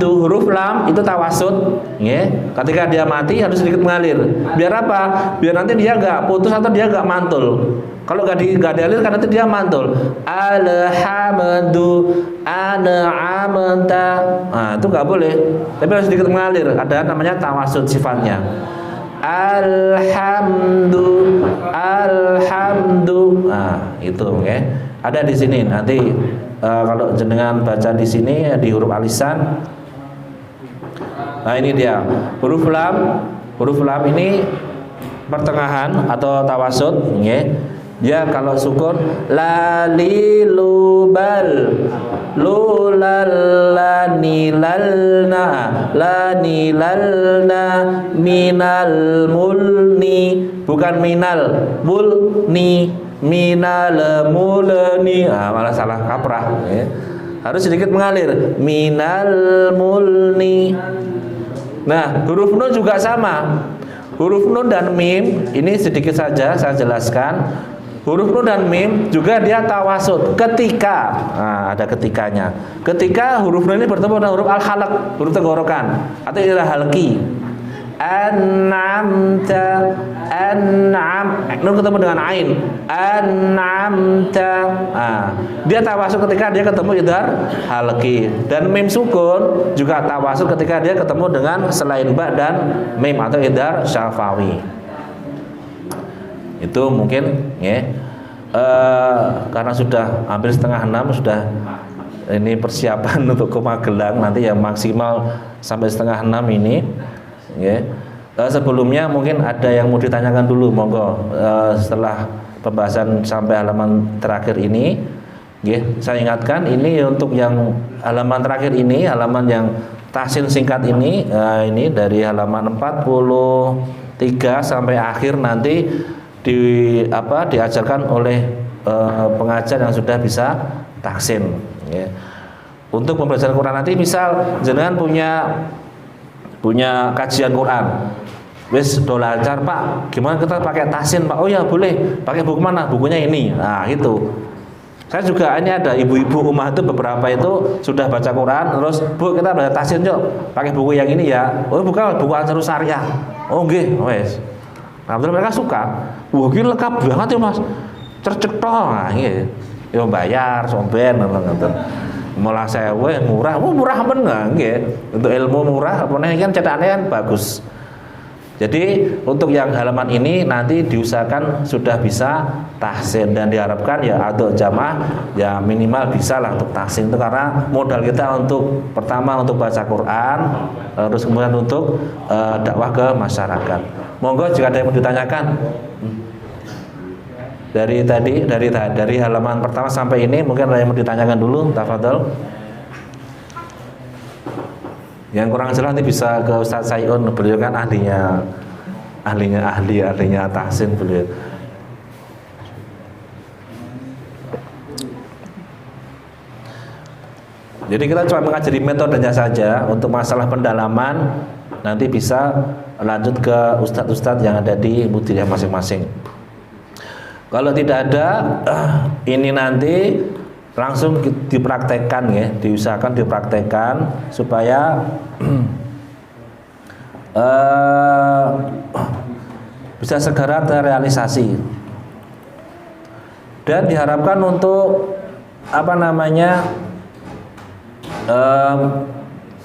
huruf lam itu tawasud, ya. Ketika dia mati harus sedikit mengalir. Biar apa? Biar nanti dia nggak putus atau dia nggak mantul. Kalau nggak dialir kan nanti dia mantul. Alhamdu an'amta. Nah, itu nggak boleh. Tapi harus sedikit mengalir. Ada namanya tawasud sifatnya. Alhamdu. Nah, itu, ya. Ada di sini nanti kalau jenengan baca di sini di huruf alisan. Nah, ini dia huruf lam. Huruf lam ini pertengahan atau tawasud, ya. Dia kalau sukun lalilubal lulallanilalna lanilalna minal mulni, bukan minal mulni, minal mulni. Malah salah kaprah, ya. Harus sedikit mengalir, minal mulni. Nah, huruf nun juga sama. Huruf nun dan mim ini sedikit saja saya jelaskan. Huruf nun dan mim juga dia tawasud ketika, ada ketikanya. Ketika huruf nun ini bertemu dengan huruf al-halaq, huruf tenggorokan atau ilah halqi. An'amta, nun ketemu dengan ain. An'amta. Dia tawasud ketika dia ketemu idhar halqi. Dan mim sukun juga tawasud ketika dia ketemu dengan selain ba dan mim atau idhar syafawi. Itu mungkin, ya. Karena sudah hampir 5:30, sudah ini persiapan untuk ke Magelang nanti ya, maksimal sampai 5:30 ini, ya. Sebelumnya mungkin ada yang mau ditanyakan dulu, monggo. Setelah pembahasan sampai halaman terakhir ini, ya, saya ingatkan ini untuk yang halaman terakhir ini, halaman yang tahsin singkat ini, ini dari halaman 43 sampai akhir nanti diajarkan oleh pengajar yang sudah bisa tahsin, ya. Untuk pembelajaran Quran nanti, misal jenengan punya kajian Quran, wis do lancar Pak, gimana kita pakai tahsin Pak? Oh ya boleh, pakai buku mana? Bukunya ini. Nah, gitu. Saya juga ini ada ibu-ibu rumah itu beberapa itu sudah baca Quran, terus Bu kita belajar tahsin yuk, pakai buku yang ini ya. Oh bukan buku Ansarus Syariah. Oh nggih, wes. Alhamdulillah mereka suka. Wah ini lengkap banget ya Mas. Cercek toh, nah ini. Yo bayar, somben, ngoten. Malah sewe murah, murah bener nggih. Untuk ilmu murah, apa kan cetakannya kan bagus. Jadi untuk yang halaman ini nanti diusahakan sudah bisa tahsin dan diharapkan ya atau jamaah ya minimal bisa lah untuk tahsin itu karena modal kita untuk pertama untuk baca Quran, terus kemudian untuk dakwah ke masyarakat. Monggo jika ada yang mau ditanyakan. Dari halaman pertama sampai ini mungkin ada yang mau ditanyakan dulu, tafadhol. Yang kurang jelas nanti bisa ke Ustadz Sayun, beliau kan ahlinya tahsin beliau. Jadi kita cuma mengajari metodenya saja. Untuk masalah pendalaman nanti bisa lanjut ke ustadz-ustadz yang ada di mudiriyah masing-masing. Kalau tidak ada, ini nanti langsung dipraktekkan ya, diusahakan dipraktekkan supaya bisa segera terrealisasi dan diharapkan untuk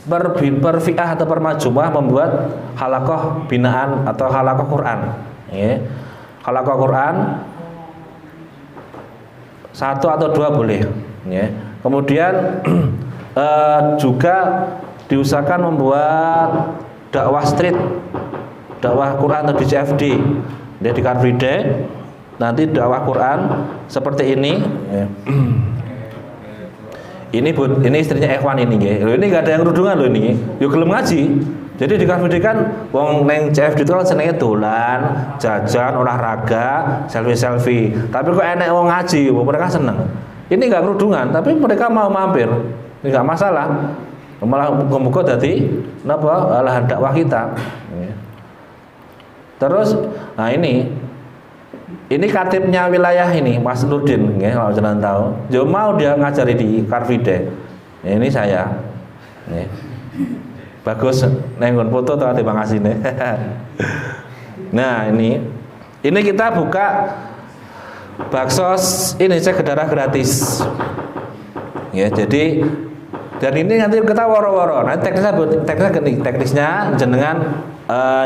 per fi'ah atau per majmu'ah membuat halaqah binaan atau halaqah Quran ya. Halaqah Quran 1 atau 2 boleh ya. Kemudian juga diusahakan membuat dakwah street, dakwah Quran atau di CFD di Car Free Day nanti dakwah Quran seperti ini ya. Ini istrinya Ikhwan ini ya. Loh, ini gak ada yang rudungan loh ini. Yo gelem ngaji. Jadi di Car Free Day kan wong neng CFD itu kan senengnya dolan, jajan, olahraga, selfie. Tapi kok enek wong ngaji, mereka seneng. Ini enggak kerudungan, tapi mereka mau mampir. Ini enggak masalah. Malah muga-muga dadi napa lahan dakwah kita. Terus nah ini katibnya wilayah ini Mas Nurdin ya, kalau jangan tahu. Dia mau dia ngajari di Car Free Day. Ini saya. Nih. Bagus, nenggon foto atau terima kasih nih. Nah ini kita buka baksos ini cek darah gratis. Ya jadi dan ini nanti kita woro-woro. Nanti teknisnya jenengan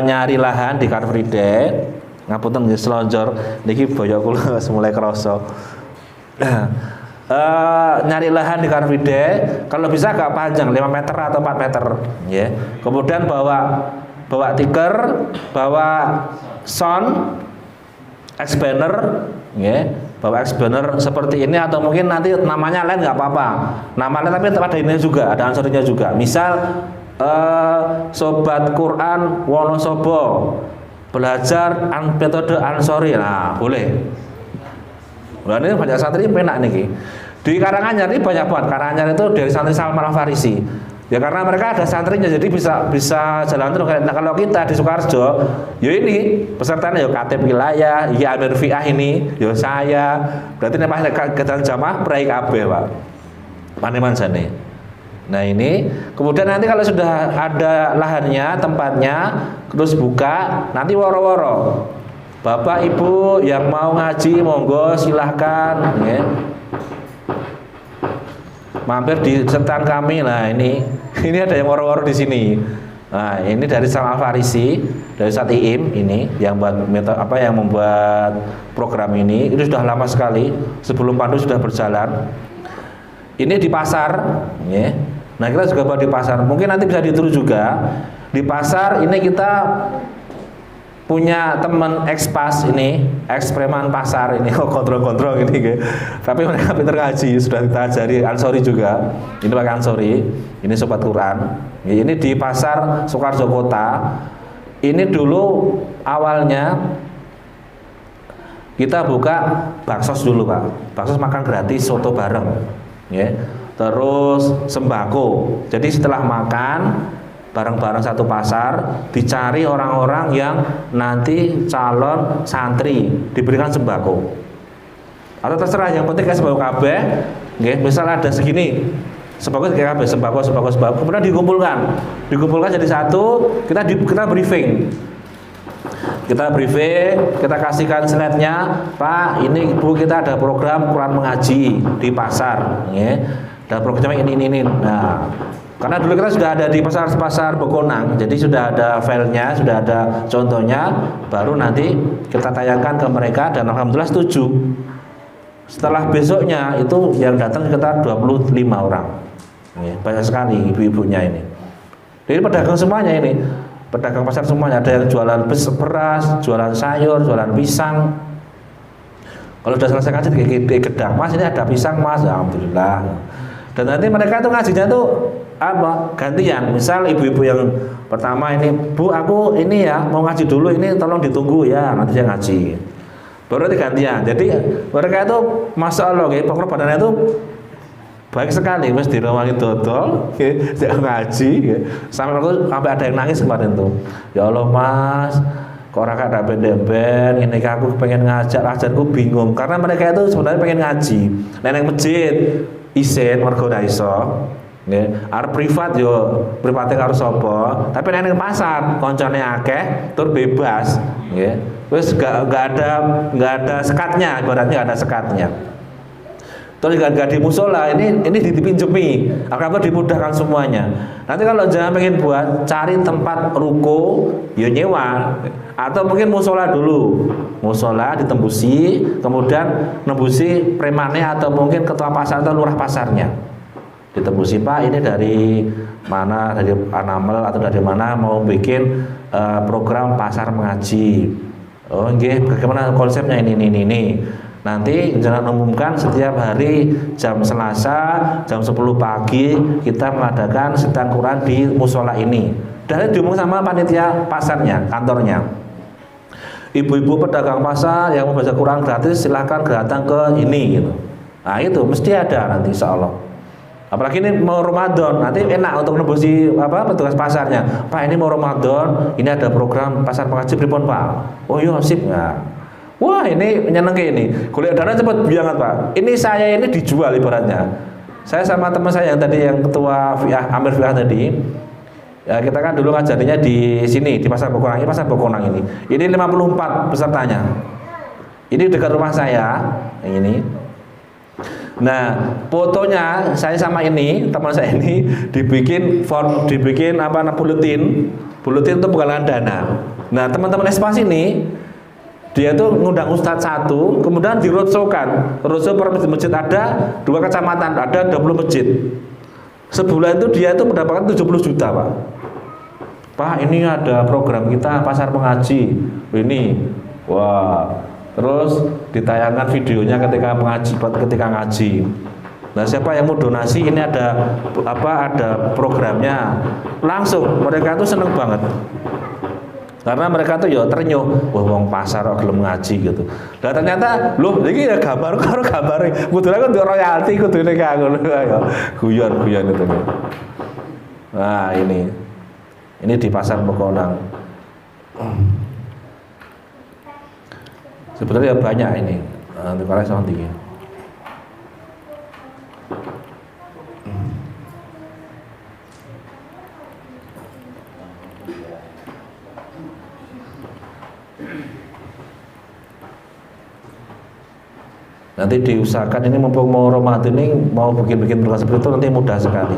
nyari lahan di Car Free Day. Ngapunten nggih selonjor niki boyo kula mulai krasa. Nyari lahan di Car Free Day, kalau bisa agak panjang 5 meter atau 4 meter ya. Kemudian bawa tiker, bawa sound expander ya. Bawa expander seperti ini atau mungkin nanti namanya lain nggak apa-apa. Nama lain tapi ada ini juga, ada ansorinya juga. Misal Sobat Quran Wonosobo belajar metode ansori, nah boleh. Nah, ini banyak santri penak nih. Di Karanganyar ini banyak banget. Karanganyar itu dari santri Salman Al-Farisi. Ya karena mereka ada santrinya jadi bisa jalan terus. Nah, kalau kita di Sukoharjo, ya ini pesertanya ya katib wilayah, ya Amir Fi'ah ini, ya saya. Berarti nek pas kegiatan jamaah prai kabeh, Pak. Paneman jane. Nah, ini kemudian nanti kalau sudah ada lahannya, tempatnya, terus buka, nanti woro-woro. Bapak Ibu yang mau ngaji monggo silahkan ya. Mampir di setan kami. Nah ini ada yang woro-woro di sini. Nah ini dari Salman Al-Farisi, dari Ustadz Iim ini yang membuat program ini. Itu sudah lama sekali sebelum Pandu sudah berjalan. Ini di pasar ya. Nah kita juga buat di pasar. Mungkin nanti bisa ditiru juga di pasar. Ini kita punya teman ekspas ini, ekspreman pasar ini, kontrol-kontrol ini, gitu. Tapi mereka pintar ngaji, sudah kita ajari ansori juga. Ini pakai ansori, ini sobat Quran. Ini di pasar Sukoharjo Kota. Ini dulu awalnya kita buka baksos dulu Pak, baksos makan gratis, soto bareng, ya. Terus sembako. Jadi setelah makan bareng-bareng satu pasar, dicari orang-orang yang nanti calon santri diberikan sembako. Atau terserah, yang penting kayak sembako kabeh, nggih, misal ada segini. Sembako kayak kabeh, sembako, kemudian dikumpulkan jadi satu, kita briefing. Kita kasihkan slide-nya, Pak, ini Ibu, kita ada program Quran mengaji di pasar, ya. Ada programnya ini. Nah, karena dulu kita sudah ada di pasar Bekonang, jadi sudah ada filenya, sudah ada contohnya, baru nanti kita tayangkan ke mereka dan alhamdulillah setuju. Setelah besoknya itu yang datang sekitar 25 orang, ya, banyak sekali ibu-ibunya ini. Jadi pedagang semuanya ini. Pedagang pasar semuanya, ada yang jualan beras, jualan sayur, jualan pisang. Kalau sudah selesai ngaji di gedang, Mas ini ada pisang Mas, alhamdulillah. Dan nanti mereka tuh ngajinya tuh gantian. Misal ibu-ibu yang pertama ini, Bu aku ini ya mau ngaji dulu, ini tolong ditunggu ya, nanti saya ngaji. Baru nanti gantian. Jadi mereka itu masya Allah, pengorbanannya itu baik sekali, Mas, di rumah itu dodol, ngaji, sampai ada yang nangis kemarin tuh. Ya Allah Mas, kok orang ada ben-ben, ini aku pengen ajarku bingung, karena mereka itu sebenarnya pengen ngaji. Neneng masjid, isin, mergo ora iso. Arep privat yo, private karo sapa, tapi neneng pasar, koncone akeh, tur bebas, nggih. Wis gak ada sekatnya, ibaratnya gak ada sekatnya. Terus gak di musola, ini dipinjemi, akan dimudahkan semuanya. Nanti kalau jangan pengen buat, cari tempat ruko, ya nyewa, atau mungkin musola dulu, musola ditembusi, kemudian nembusi premannya atau mungkin ketua pasar atau lurah pasarnya, ditembusi, Pak ini dari mana, dari Anamel atau dari mana mau bikin program pasar mengaji. Oh nggih, bagaimana konsepnya ini. Nanti jangan umumkan setiap hari jam Selasa jam 10 pagi kita mengadakan sedang Quran di musola ini. Dan diumum sama panitia pasarnya, kantornya. Ibu-ibu pedagang pasar yang mau baca Quran gratis silahkan datang ke ini gitu. Nah itu mesti ada nanti insya Allah. Apalagi ini mau Ramadan, nanti enak untuk nembusi petugas pasarnya. Pak ini mau Ramadan, ini ada program pasar mengaji pripun Pak. Oh iya sip nggak. Wah ini menyenangkan ini, kuliah dana cepat banget Pak. Ini saya ini dijual ibaratnya. Saya sama teman saya yang tadi yang ketua Amir Fiah tadi, ya kita kan dulu ngajarinya di sini di pasar Bekonang. Ini pasar Bekonang ini. Ini 54 pesertanya. Ini dekat rumah saya, yang ini. Nah fotonya saya sama ini teman saya ini dibikin buletin itu penggalangan dana. Nah teman-teman Espas ini dia tuh ngundang ustadz satu, kemudian di roadshow per masjid ada 2 kecamatan, ada 20 masjid. Sebulan itu dia tuh mendapatkan 70 juta Pak. Pak ini ada program kita pasar mengaji ini, wah, terus ditayangkan videonya ketika ngaji. Nah siapa yang mau donasi ini ada programnya, langsung mereka tuh seneng banget. Karena mereka tuh ya ternyuh, wah wong pasar kok gelem ngaji gitu. Dan ternyata loh iki ya gambar karo gambare. Kudune kan royalti kudune kang ngono ya. Guyon-guyon itu. Nah, ini di pasar Bekonang. Sebenarnya banyak ini. Nanti kalau saya nanti. Nanti diusahakan ini mumpung mau Ramadan ini mau bikin program seperti itu nanti mudah sekali.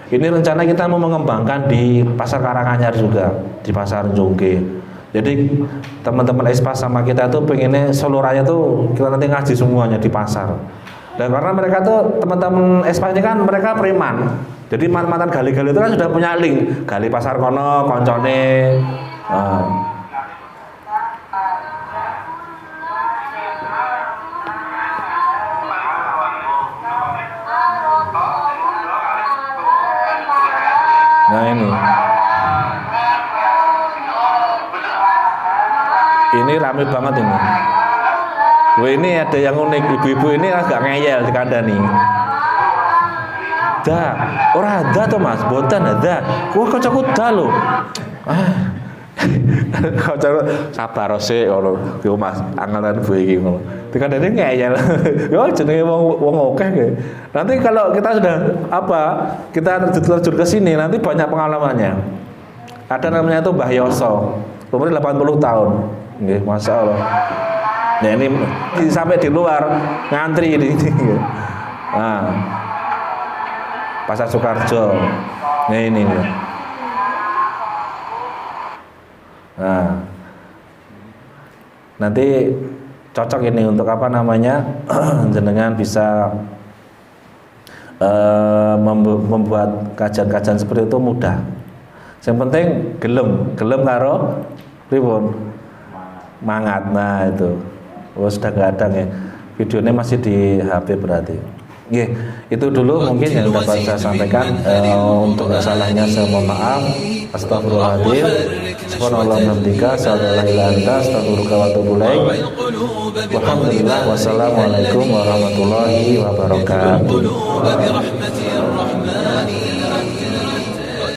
Ini rencana kita mau mengembangkan di pasar Karanganyar juga, di pasar Jongge. Jadi teman-teman Espas sama kita tuh pengennya seluruh raya tuh kita nanti ngaji semuanya di pasar. Dan karena mereka tuh teman-teman Espas ini kan mereka preman. Jadi mantan gali-gali itu kan sudah punya link, gali pasar kono, koncone. Nah ini rame banget ini. Wah ini ada yang unik, ibu-ibu ini agak ngeyel dikandani. Dah, orang ada tuh Mas, boten ada. Wah kocokku dah loh. Kanca sabar sik ngono. Yo Mas, angalan Bu iki ngono. Dikandani ngeyel. Yo jenenge wong akeh ge. Nanti kalau kita sudah kita terjun ke sini nanti banyak pengalamannya. Ada namanya itu Mbah Yoso. Umur 80 tahun. Nggih, masyaallah. Nah ini sampai di luar ngantri ini. Nah, Pasar Sukarjo. Nah ini. Nah, nanti cocok ini untuk jenengan bisa membuat kajian-kajian seperti itu mudah. Yang penting gelem karo pripun mangat. Nah itu sudah gadang ya, videonya masih di HP berarti. Itu dulu mungkin yang dapat saya sampaikan. Untuk salahnya saya mohon maaf. Astagfirullahaladzim. Subhanallah, astagfirullah wa atubu ilaik. Walhamdulillah, wassalamualaikum warahmatullahi wabarakatuh.